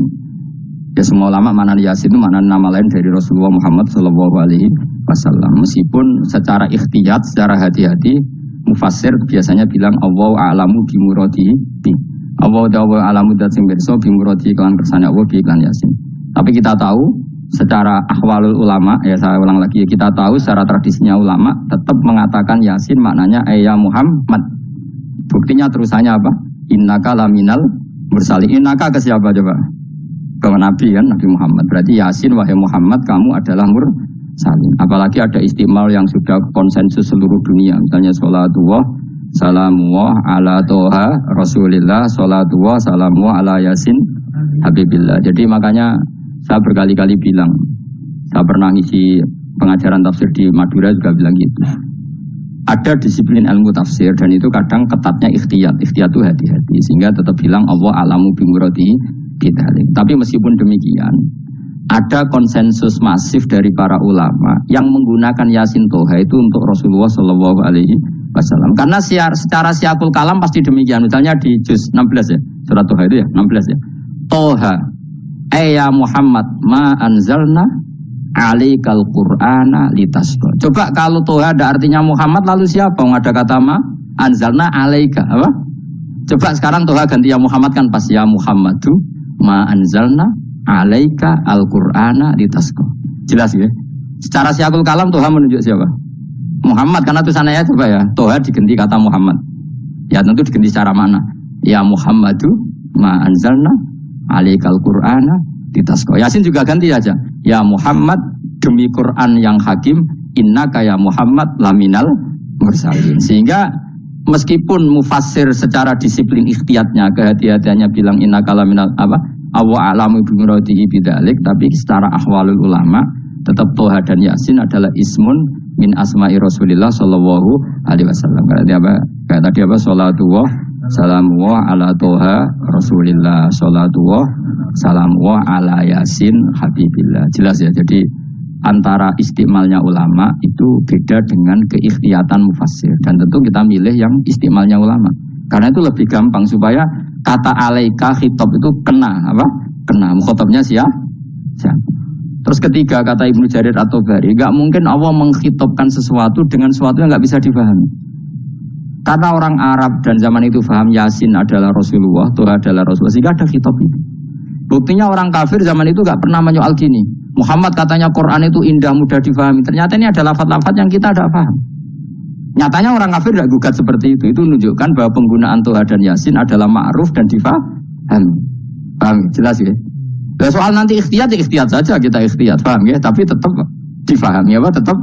Ya semua ulama mana Yasin itu mana nama lain dari Rasulullah Muhammad SAW. Meskipun secara ikhtiyat, secara hati-hati, mufassir biasanya bilang Allah a'lamu bimuradihi. Allah a'lamu dat sing pirsa bimuradihi kelan kersane Allah bi iklan Yasin. Tapi kita tahu secara ahwalul ulama, ya saya ulang lagi, kita tahu secara tradisinya ulama tetap mengatakan Yasin maknanya ya Muhammad. Buktinya terusannya apa? Innaka laminal mursalin. Innaka ke siapa coba? Ke Nabi kan, Nabi Muhammad. Berarti Yasin wahai Muhammad kamu adalah mursalin. Apalagi ada istimal yang sudah konsensus seluruh dunia. Misalnya sholatullah salamullah ala toha rasulillah, sholatullah salamullah ala Yasin habibillah. Jadi makanya saya berkali-kali bilang, saya pernah ngisi pengajaran tafsir di Madura juga bilang gitu. Ada disiplin ilmu tafsir dan itu kadang ketatnya ikhtiyat. Ikhtiyat itu hati-hati sehingga tetap bilang Allah alamu bimuradihi bidalik. Tapi meskipun demikian, ada konsensus masif dari para ulama yang menggunakan Yasin Toha itu untuk Rasulullah SAW. Karena secara siakul kalam pasti demikian. Misalnya di juz 16 ya, surat Toha itu ya, 16 ya. Toha ya Muhammad ma anzalna alaikal qur'ana litasqa. Coba kalau Toha ada artinya Muhammad lalu siapa? Ada kata ma anzalna alaika apa? Coba sekarang Toha ganti ya Muhammad kan pas ya Muhammadu ma anzalna alaika al-qur'ana litasqa. Jelas ya? Secara siakul kalam Toha menunjuk siapa? Muhammad, karena tulisannya ya coba ya. Toha diganti kata Muhammad. Ya tentu diganti secara mana? Ya Muhammadu ma anzalna alaikal qur'ana litasqa. Yasin juga ganti aja. Ya Muhammad demi Quran yang hakim, innaka ya Muhammad laminal mursalin. Sehingga meskipun mufassir secara disiplin ikhtiyatnya, kehati-hatiannya bilang innaka laminal apa? Awa alamu bimuradihi bidalik, tapi secara ahwalul ulama Tetap Toha dan Yasin adalah ismun min asma'i Rasulillah sallallahu alaihi wasallam. Berarti apa? Kayak tadi apa? Salatullah salamullah ala Toha Rasulillah, salatullah salamullah ala Yasin habibillah. Jelas ya. Jadi antara istimalnya ulama itu beda dengan keikhtiatan mufassir, dan tentu kita milih yang istimalnya ulama karena itu lebih gampang supaya kata alaika khitab itu kena apa? Kena mukhatabnya siapa? Terus ketiga kata Ibnu Jarir At-Tabari, enggak mungkin Allah mengkhitobkan sesuatu dengan sesuatu yang enggak bisa dipahami. Karena orang Arab dan zaman itu paham Yasin adalah Rasulullah, Tuhan adalah Rasulullah, sehingga ada khitab itu. Buktinya orang kafir zaman itu enggak pernah menyoal gini. Muhammad katanya Quran itu indah, mudah difahami. Ternyata ini ada lafaz-lafaz yang kita tidak paham. Nyatanya orang kafir tidak gugat seperti itu. Itu menunjukkan bahwa penggunaan Tuhan dan Yasin adalah ma'ruf dan difahami. Paham? Jelas ya? Nah, soal nanti ikhtiyat saja kita ikhtiyat. Paham ya? Tapi tetap difahami apa? Tetap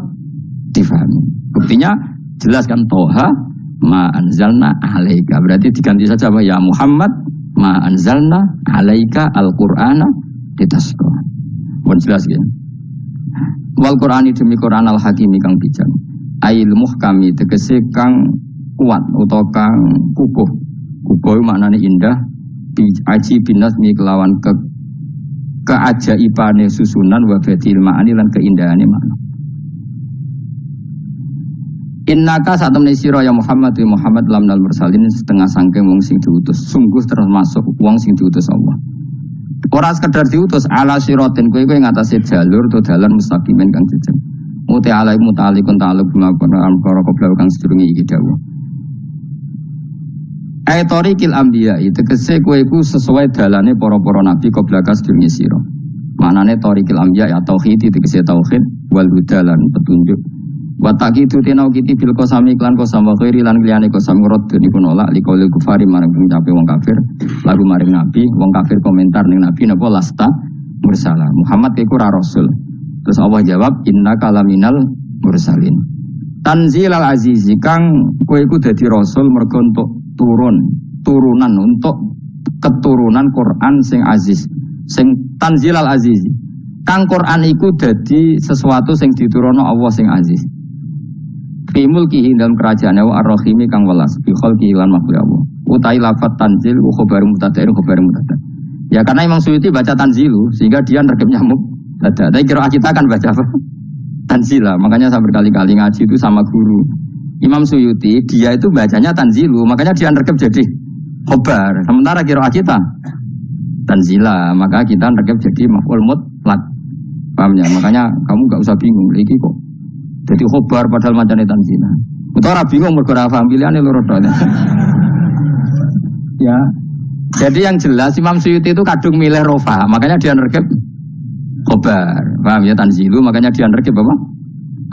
difahami. Buktinya jelas kan Toha ma anzalna alaika. Berarti diganti saja apa? Ya Muhammad ma anzalna alaika al-Qur'ana litasqa. Pun jelas ya. Wal Qur'ani demi Qur'an al-Hakimi kang bijak. Ail muhkami tegese kang kuat utawa kang kukuh. Kukuh maknane indah, aji binasmi kelawan keajaibane susunan wa badil ma'ani lan keindahane makna. Innaka saat temne sira ya Muhammad wa Muhammad lamnal mursalin setengah sangking wong sing diutus. Sungguh termasuk wong sing diutus Allah. Ora sekedar diutus ala siratin kowe ngatasi jalur to dalan mustaqimin kang jejeg. Muti alai mutalikun ta'aluk bima para qabla kang sedurunge iki dawuh. Aitorikil anbiya tegese kowe iku sesuai dalane para-para nabi qabla ka sedurunge sira. Manane torikil anbiya ya tauhid tegese tauhid wal hudalan petunjuk. Wa taqitu tinau kiti bil qasami klan qasam wa khairi lan liyane qasam ngrad niku nolak likul kufari marang ngucape wong kafir lagu maring nabi wong kafir komentar ning nabi napa lasta mursala Muhammad iku ra rasul. Terus Allah jawab innaka laminal mursalin. Tanzilal azizi kang kowe iku dadi rasul mergo untuk turunan untuk keturunan Quran sing aziz sing tanzilal azizi kang Quran iku dadi sesuatu sing diturunno Allah sing aziz. Fi mulkihi dalam kerajaannya wa ar-rahimi kang welas fi khalqihi lan makhluk Allah. Utai lafat tanzil wa khabaru mutadairu khabaru mutada. Ya karena Imam Suyuti baca tanzilu sehingga dia nerkep nyamuk. Tapi kira kita kan baca apa? Tanzila. Makanya saya berkali-kali ngaji itu sama guru. Imam Suyuti dia itu bacanya tanzilu, makanya dia nerkep jadi khabar. Sementara kira kita tanzila, maka kita nerkep jadi maf'ul mutlaq. Paham ya? Makanya kamu enggak usah bingung iki kok. Jadi khobar padahal macamnya tanzila. Utawa bingung mergo ora paham pilihane loro tok. Ya. Jadi yang jelas Imam Suyuti itu kadung milih rofa, makanya dia nerkep khobar. Paham ya tanzilu, makanya dia nerkep apa?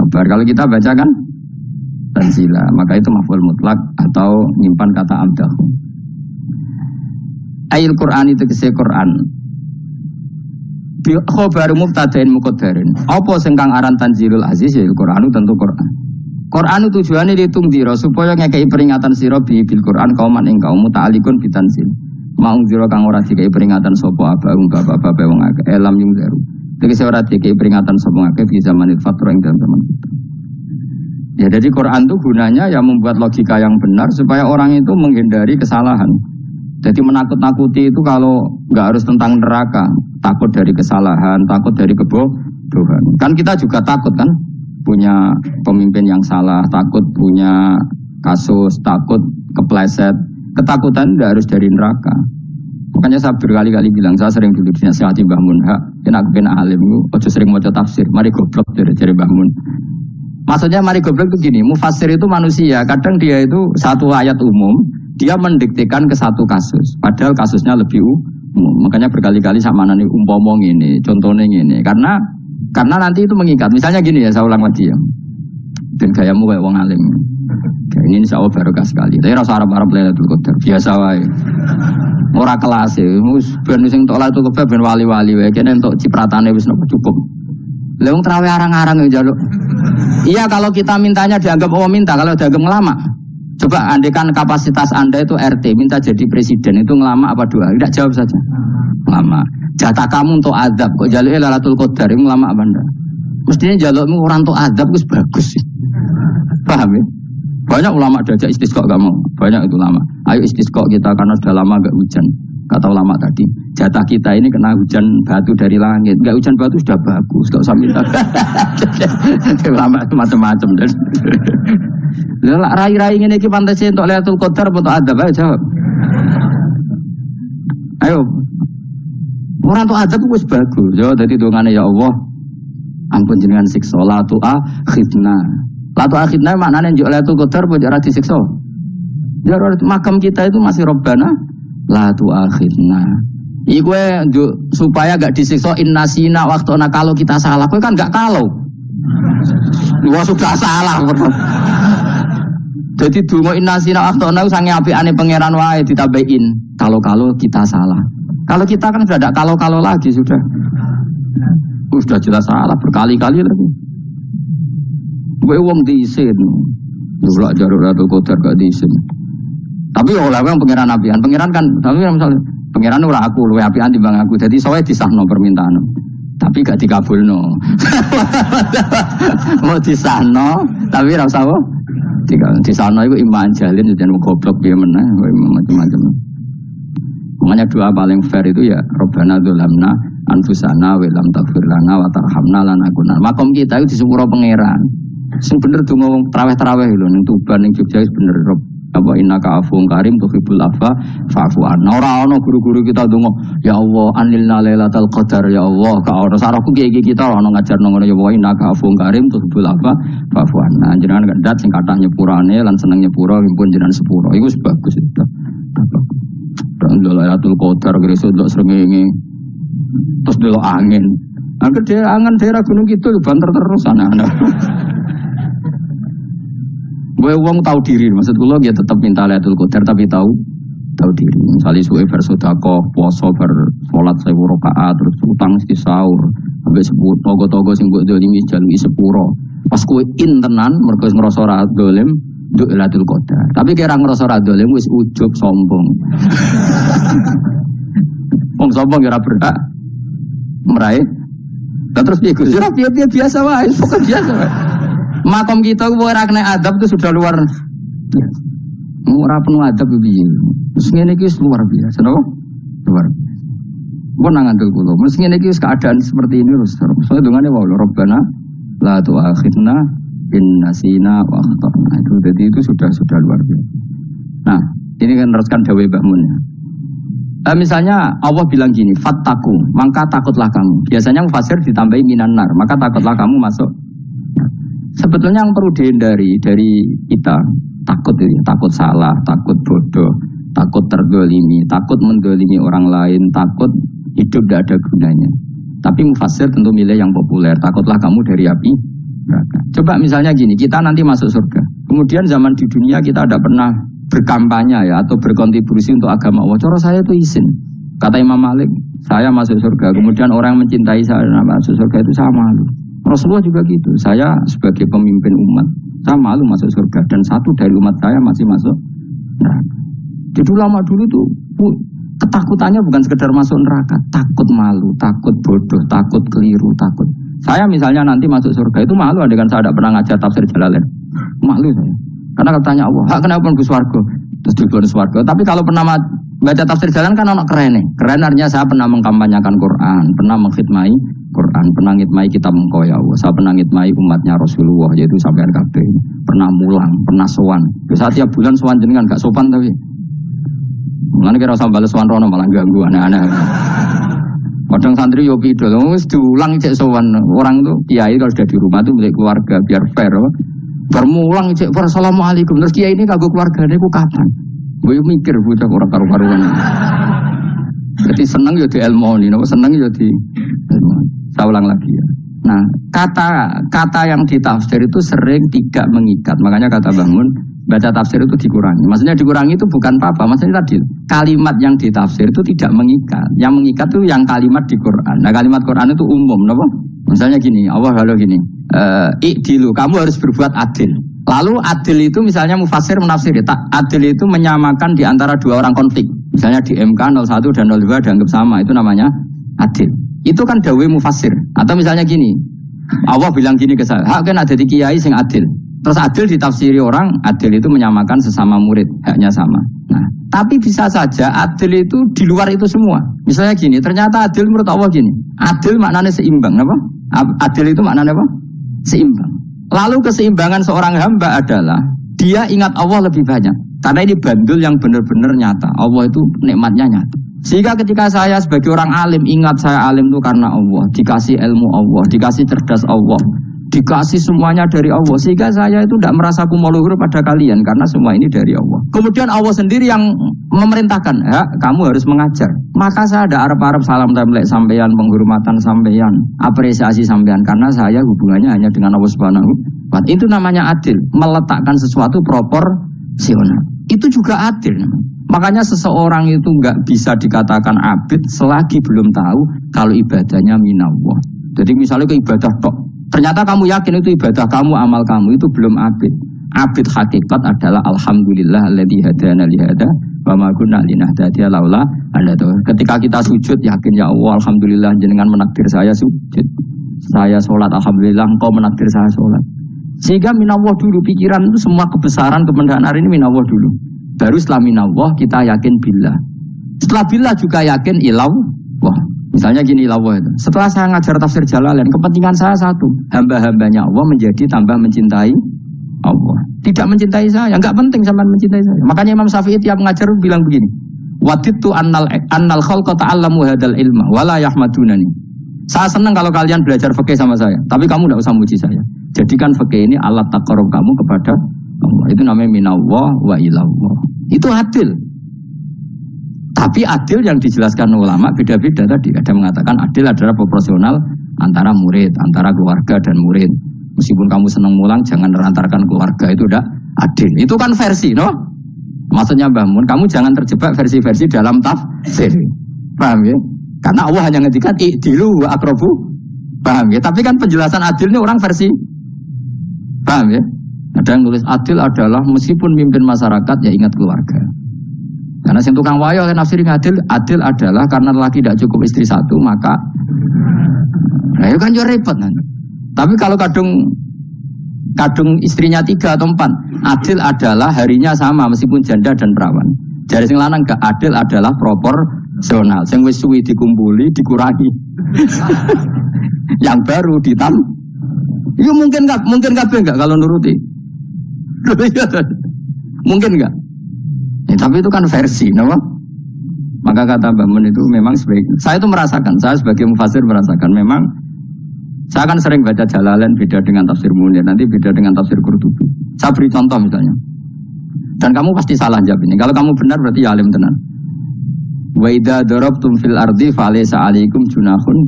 Khobar. Kalau kita baca kan tanzila, maka itu maf'ul mutlak atau nyimpan kata amdahu. Ayil Qur'an itu kese Qur'an. Khobar mubtadain muqaddarin. Apa sing kang aran tanzilul aziz ya Qur'an tentu Qur'an. Qur'an tujuane ditungdira supaya ngekei peringatan sira bil Qur'an kauman ing kaum muta'alikun bitanzil. Maung sira kang ora dikei peringatan sapa bapak-bapak wong akeh elam yung daru. Tegese ora dikei peringatan sapa akeh di zamanil fatra ing dalem zaman kita. Ya jadi Quran itu gunanya ya membuat logika yang benar supaya orang itu menghindari kesalahan. Jadi menakut-nakuti itu kalau nggak harus tentang neraka, takut dari kesalahan, takut dari kebodohan. Kan kita juga takut kan, punya pemimpin yang salah, takut punya kasus, takut kepleset. Ketakutan nggak harus dari neraka. Makanya saya berkali-kali bilang, saya sering dulu dinasihati Mbah Mun, kena aku kena alim, ojo sering mau tafsir, mari goblok dari Mbah Mun. Maksudnya mari goblok itu gini, mufassir itu manusia, kadang dia itu satu ayat umum, dia mendiktekan ke satu kasus, padahal kasusnya lebih umum. Makanya berkali-kali sama nani umpomong ini, contohnya ini, karena nanti itu mengikat. Misalnya gini ya, saya ulang lagi ya, dan gayamu kayak wong alim. Ini insya Allah barokah sekali. Tapi rasa Arab-Arab Lailatul Qadar biasa wae. Ora kelas e, ben sing tok Lailatul Qadar ben wali-wali wae, kene entuk cipratane wis cukup. Lah wong trawe arang-arang yo njaluk. Iya kalau kita mintanya dianggap minta, kalau dianggap ngelama. Coba andekan kapasitas Anda itu RT, minta jadi presiden itu ngelama apa doa? Tidak jawab saja. Ngelama. Jatah kamu untuk azab kok jaluk Lailatul Qadar itu ngelama apa Anda? Mestinya jalukmu orang tok adab wis bagus sih. Paham ya? Banyak ulama diajak istisqa gak mau. Banyak itu ulama. Ayo istisqa kita karena sudah lama gak hujan. Kata ulama tadi, jatah kita ini kena hujan batu dari langit. Gak hujan batu sudah bagus. Gak usah minta. Ulama itu macam-macam. Lah rai-rai ngene iki pantese untuk Lailatul Qadar apa untuk adab ayo jawab. Ayo. Orang tok adab wis bagus. Yo dadi dongane ya Allah. Ampun jenengan siksa la tu'akhidna. La tu'akhidna maknane njuk Lailatul Qadar apa ora disiksa. Ya makam kita itu masih Rabbana la tu'akhidna. Iku supaya gak disiksa innasina waktuna kalau kita salah. Kowe kan gak kalau. Wah sudah salah. Jadi donga innasina waktuna sange apikane pangeran wae ditambahin. Kalau kita salah. Kalau kita kan sudah ada kalau lagi sudah. Sudah jelas salah berkali-kali lagi. Gue wong diisin. Dulu jaruk Lailatul Qadar gak diisin. Tapi oleh wong pangeran apian. Pangeran kan tapi misalnya pangeran ora aku luwe apian timbang aku. Jadi sowe disahno permintaan. Tapi gak dikabulno. Mau disahno tapi ora usah disahno iku iman jalin jeneng goblok piye meneh macam-macam. Makanya doa paling fair itu ya Rabbana dzulamna anfusana wa lam taghfir lana wa tarhamna lanakunanna. Makom kita itu disepuro pangeran. Sing bener donga wong traweh-traweh lho ning Tuban ning Jogja wis bener apa innaka afuwun karim tuhibbul afwa fa'fu anna. Ora ana guru-guru kita donga ya Allah anilna lailatul qadar ya Allah ka ora sarahku kiye kita ora ono ngajarno ngono ya Allah innaka afuwun karim tuhibbul afwa fa'fu anna. Jenengan kendat sing kathah nyepurane lan seneng nyepuro pun jenengan sepuro. Iku wis bagus itu. Lailatul Qadar gresuk ndelok srengenge. Terus ndelok angin. Angger angan daerah Gunung Kidul banter terus anak-anak. Gue wong tahu diri, maksud kula ya tetap minta Lailatul Qadar tapi tahu diri. Misalnya suwe bar sedekah, puasa bar salat 1000 rakaat terus utang mesti sahur. Sampai sebut togo-togo sing mbok dolimi jaluki sepuro. Pas kowe tenan mergo ngrasa ora dolim nduk Lailatul Qadar. Tapi kira ngrasa ora dolim wis ujug sombong. Wong sombong ora berhak meraih. Terus piye Gus? Ora piye biasa wae, pokok biasa wae. Makom kita ora kena adab itu sudah luar biasa. Ora penuh adab piye. Terus ngene iki luar biasa, napa? Luar biasa. Mun nang ngandel kula, mesti ngene iki keadaan seperti ini terus. Soale dongane wae Rabbana la tu'akhidna in nasina wa akhtana. Itu sudah luar biasa. Nah, ini kan teruskan dawuh Mbah Mun ya. Misalnya Allah bilang gini, fattaku, maka takutlah kamu. Biasanya mufasir ditambahi minan nar, maka takutlah kamu masuk. Sebetulnya yang perlu dihindari dari kita takut ini, takut salah, takut bodoh, takut terdolimi, takut mendolimi orang lain, takut hidup tidak ada gunanya. Tapi mufasir tentu milih yang populer. Takutlah kamu dari api neraka. Coba misalnya gini, kita nanti masuk surga. Kemudian zaman di dunia kita tidak pernah berkampanye ya atau berkontribusi untuk agama Allah. Cara saya itu izin. Kata Imam Malik, saya masuk surga. Kemudian orang yang mencintai saya masuk surga itu saya malu. Rasulullah juga gitu. Saya sebagai pemimpin umat, saya malu masuk surga. Dan satu dari umat saya masih masuk neraka. Jadi ulama dulu tuh ketakutannya bukan sekedar masuk neraka, takut malu, takut bodoh, takut keliru, takut. Saya misalnya nanti masuk surga itu malu, andaikan saya tidak pernah ngajar tafsir Jalalain. Malu saya. Karena katanya Allah, hak kenapa pun swarga? Terus diberi swarga. Tapi kalau pernah baca tafsir Jalalain kan anak keren nih. Keren artinya saya pernah mengkampanyakan Quran, pernah mengkhidmati Quran, pernah ngitmai kitab engkau ya Allah. Saya pernah ngitmai umatnya Rasulullah, yaitu sampean kabeh. Pernah mulang, pernah sowan. Bisa tiap bulan sowan jenengan gak sopan tapi. Mulane kira usah bales sowan rono malah ganggu anak-anak. Kadang santri yo pidol, wis diulang cek sowan. Orang tuh kiai kalau sudah di rumah tuh milik keluarga biar fair. Bermulang cek assalamualaikum. Terus kiai ini kagok keluargane ku kapan? Gue mikir bocah ora karu-karuan. Jadi seneng yo di ilmoni, napa seneng yo di ilmoni. Saya ulang lagi ya. Nah, kata yang ditafsir itu sering tidak mengikat. Makanya kata Bangun, baca tafsir itu dikurangi. Maksudnya dikurangi itu bukan apa-apa. Maksudnya tadi kalimat yang ditafsir itu tidak mengikat. Yang mengikat itu yang kalimat di Quran. Nah, kalimat Quran itu umum, napa? Misalnya gini, Allah lalu gini. Ikdilu, kamu harus berbuat adil. Lalu adil itu misalnya mufasir menafsiri, adil itu menyamakan di antara dua orang konflik. Misalnya di MK 01 dan 02 dianggap sama, itu namanya adil. Itu kan dawai mufasir. Atau misalnya gini, Allah bilang gini ke saya, hak kan ada di kiai sing adil. Terus adil ditafsiri orang, adil itu menyamakan sesama murid, haknya sama. Nah, tapi bisa saja adil itu di luar itu semua. Misalnya gini, ternyata adil menurut Allah gini, adil maknanya seimbang, apa? Adil itu maknanya apa? Seimbang. Lalu keseimbangan seorang hamba adalah dia ingat Allah lebih banyak. Karena ini bandul yang benar-benar nyata. Allah itu nikmatnya nyata. Sehingga ketika saya sebagai orang alim, ingat saya alim itu karena Allah. Dikasih ilmu Allah, dikasih cerdas Allah, dikasih semuanya dari Allah. Sehingga saya itu tidak merasa kumuluhur pada kalian. Karena semua ini dari Allah. Kemudian Allah sendiri yang memerintahkan, ya, kamu harus mengajar. Maka saya ada arep-arep salam templek sampeyan, penghormatan sampeyan, apresiasi sampeyan. Karena saya hubungannya hanya dengan Allah Subhanahu wa Ta'ala. Itu namanya adil. Meletakkan sesuatu proporsional. Itu juga adil. Makanya seseorang itu nggak bisa dikatakan abid selagi belum tahu kalau ibadahnya minallah. Jadi misalnya ke ibadah tok, ternyata kamu yakin itu ibadah kamu, amal kamu, itu belum abid. Abid hakikat adalah alhamdulillah alladzi hadana li hada wa ma kunna linahtadiya laula an hada. Ketika kita sujud yakin ya Allah alhamdulillah jenengan menakdir saya sujud. Saya sholat alhamdulillah engkau menakdir saya sholat. Sehingga minallah dulu, pikiran itu semua kebesaran kemendahan hari ini minallah dulu. Baru setelah minallah kita yakin billah. Setelah billah juga yakin illallah. Misalnya gini illallah itu. Setelah saya ngajar tafsir Jalalain, kepentingan saya satu, hamba-hambanya Allah menjadi tambah mencintai Allah. Tidak mencintai saya, enggak penting sama mencintai saya. Makanya Imam Syafi'i tiap ngajar bilang begini, waditu annal khalqa ta'allamu hadal ilma wala yahmadunani. Saya senang kalau kalian belajar fikih sama saya, tapi kamu tidak usah muji saya. Jadikan fikih ini alat taqarrub kamu kepada Allah. Itu namanya minallah wa ilallah. Itu adil. Tapi adil yang dijelaskan ulama beda-beda tadi. Ada mengatakan adil adalah proporsional antara murid, antara keluarga dan murid. Meskipun kamu senang mulang, jangan merantarkan keluarga, itu udah adil. Itu kan versi, no? Maksudnya Mbah Mun, kamu jangan terjebak versi-versi dalam tafsir. Paham ya? Karena Allah hanya ngedikan i'dilu wa aqrabu. Paham ya? Tapi kan penjelasan adil ini orang versi. Paham ya? Ada yang nulis adil adalah meskipun mimpin masyarakat ya ingat keluarga. Karena sing tukang wayo kan nafsirin adil adalah karena laki tidak cukup istri satu maka nah itu kan juga repot kan. Tapi kalau kadung istrinya 3 atau 4, adil adalah harinya sama meskipun janda dan perawan. Jadi sing lanang gak adil adalah proporsional. Sing wis suwi dikumpuli dikurangi. Yang baru itu mungkin kabeh enggak kalau nuruti. Mungkin enggak. Ya, tapi itu kan versi, nama. Maka kata Mbak Mun itu memang saya itu merasakan, saya sebagai mufasir merasakan memang saya kan sering baca Jalalain beda dengan tafsir Munir, nanti beda dengan tafsir Qurtubi. Saya beri contoh misalnya. Dan kamu pasti salah jawab ini. Kalau kamu benar berarti ya alim tenan. Wa idza darabtum fil ardi falaysa 'alaikum junahun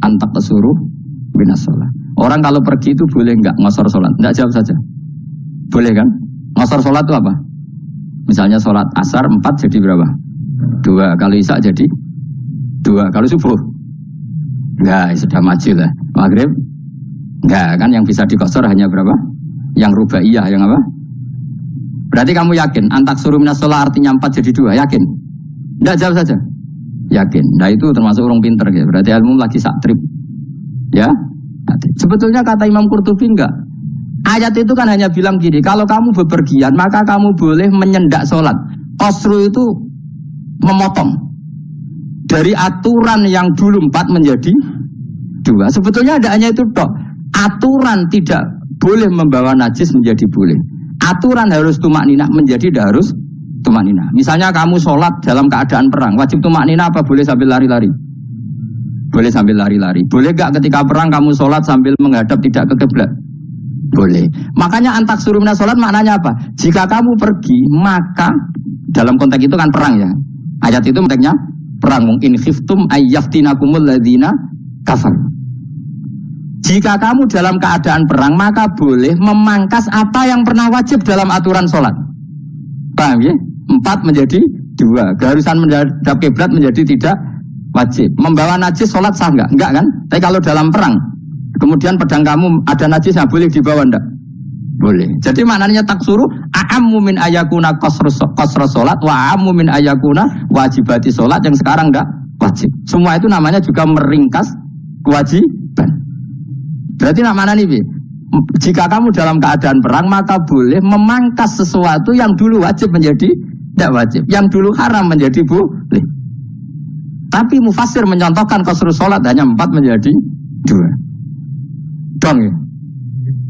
an taqsuru minas shalah. Orang kalau pergi itu boleh enggak ngosor salat? Enggak, jawab saja. Boleh kan? Ngosor salat itu apa? Misalnya sholat asar 4 jadi berapa? 2. Kalau isya jadi 2. Kalau subuh? Enggak, sudah maju lah. Maghrib? Enggak, kan yang bisa dikosor hanya berapa? Yang rubaiyah, yang apa? Berarti kamu yakin? Antak suruh minas sholat artinya 4 jadi 2, yakin? Enggak, jawab saja. Yakin. Nah itu termasuk orang pinter gitu. Berarti ilmu lagi saktrip. Ya? Sebetulnya kata Imam Qurtubi enggak. Ayat itu kan hanya bilang gini, kalau kamu bepergian maka kamu boleh menyendak sholat. Qasru itu memotong. Dari aturan yang dulu 4 menjadi 2. Sebetulnya ada hanya itu toh. Aturan tidak boleh membawa najis menjadi boleh. Aturan harus tumakninah menjadi tidak harus tumakninah. Misalnya kamu sholat dalam keadaan perang, wajib tumakninah apa boleh sambil lari-lari? Boleh sambil lari-lari. Boleh gak ketika perang kamu sholat sambil menghadap tidak ke kiblat? Boleh. Makanya antak suruh minas sholat maknanya apa? Jika kamu pergi, maka dalam konteks itu kan perang ya. Ayat itu konteksnya perang. Mungkin khiftum ayyaftinakumul ladzina kafar. Jika kamu dalam keadaan perang, maka boleh memangkas apa yang pernah wajib dalam aturan sholat. Paham ya? 4 menjadi 2. Keharusan menghadap kiblat menjadi tidak wajib. Membawa najis sholat sah enggak? Enggak kan? Tapi kalau dalam perang, kemudian pedang kamu ada najis yang boleh dibawa enggak? Boleh. Jadi maknanya taksuru a'ammu min ayakuna qasrus salat wa a'ammu min ayakuna wajibati salat yang sekarang enggak wajib. Semua itu namanya juga meringkas kewajiban. Berarti nak mana nih, Bi? Jika kamu dalam keadaan perang, maka boleh memangkas sesuatu yang dulu wajib menjadi tidak wajib, yang dulu haram menjadi boleh. Tapi mufassir menyontohkan qasrul sholat hanya 4 menjadi 2. Dong ya?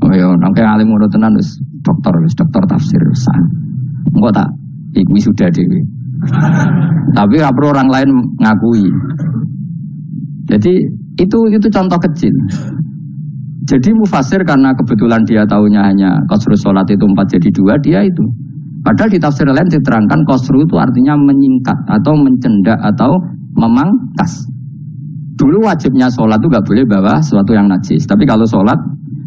Oh ya, nangke alim ngono tenan wis dokter tafsir san. Engko tak iku sudah dhewe. Tapi ora perlu orang lain ngakui. Jadi itu contoh kecil. Jadi mufassir karena kebetulan dia tahunya hanya qasrul sholat itu 4 jadi 2, dia itu. Padahal di tafsir lain diterangkan qasru itu artinya menyingkat atau mencendak atau memangkas. Dulu wajibnya sholat itu gak boleh bawa sesuatu yang najis. Tapi kalau sholat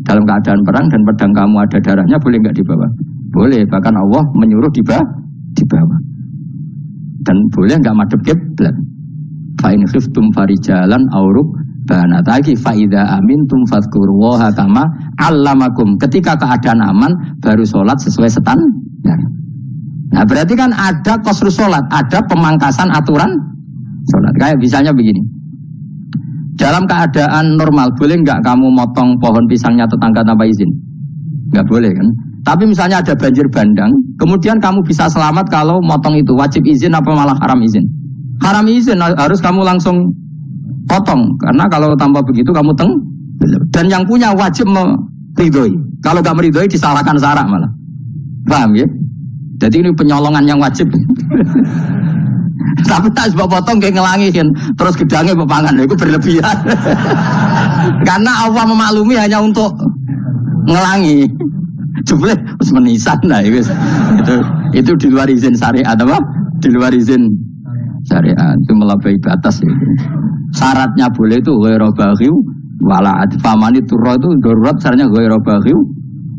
dalam keadaan perang dan pedang kamu ada darahnya, boleh gak dibawa? Boleh, bahkan Allah menyuruh dibawa. Dan boleh gak madhep kiblat. Fa'in khiftum farijalan auruk banataki fa'idha amintum fadhkurullaha kama allamakum. Ketika keadaan aman baru sholat sesuai standar. Nah berarti kan ada qasrul sholat, ada pemangkasan aturan sholat. Kayak misalnya begini, dalam keadaan normal boleh nggak kamu motong pohon pisangnya tetangga tanpa izin? Nggak boleh kan? Tapi misalnya ada banjir bandang, kemudian kamu bisa selamat kalau motong itu wajib izin apa malah haram izin? Haram izin, harus kamu langsung potong, karena kalau tanpa begitu kamu dan yang punya wajib meridhoi. Kalau nggak meridhoi disalahkan syarak malah. Paham ya? Jadi ini penyolongan yang wajib. Tapi tak sebab potong kayak ngelangiin, terus gedangnya bepangan, itu berlebihan. Karena Allah memaklumi hanya untuk ngelangi. Jumlah harus menisan lah, itu di luar izin syariat apa? Di luar izin syariat itu melampaui batas. Itu. Syaratnya boleh itu ghairu baghiw wala adfamani turro itu darurat syaratnya ghairu baghiw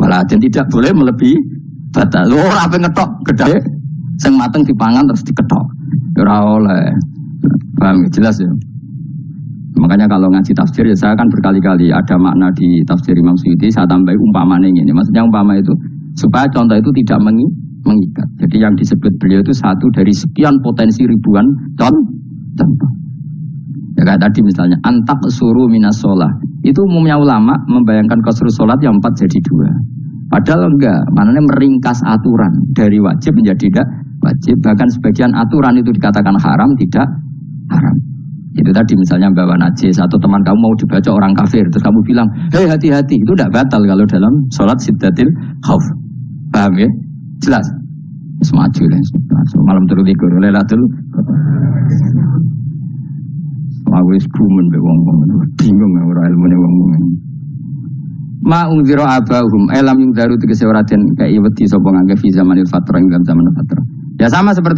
wala dan tidak boleh melebihi batas. Ora ape ngetok gedhe sing mateng dipangan terus diketok. Ora oleh. Paham jelas ya. Makanya kalau ngaji tafsir ya saya kan berkali-kali ada makna di tafsir Imam Suyuti saya tambah umpamanya ini. Maksudnya umpama itu supaya contoh itu tidak mengikat. Jadi yang disebut beliau itu satu dari sekian potensi ribuan contoh. Ya kayak tadi misalnya antak suruh minas sholah. Itu umumnya ulama membayangkan qasrul sholat yang 4 jadi 2. Padahal enggak, maknanya meringkas aturan dari wajib menjadi tidak wajib. Bahkan sebagian aturan itu dikatakan haram, tidak haram. Itu tadi misalnya bawa najis atau teman kamu mau dibaca orang kafir, terus kamu bilang, hei hati-hati, itu tidak batal kalau dalam sholat siddatil khauf. Paham ya? Jelas? Semaju lah, malam turu likur, lelatul. Aku wis bumen be wong-wong, bingung ora ilmune wong-wong. Ma ungzira abahum elam yung daru tegese ora den kai wedi sapa ngangge fi zamanil fatra ing zaman fatra. Ya sama seperti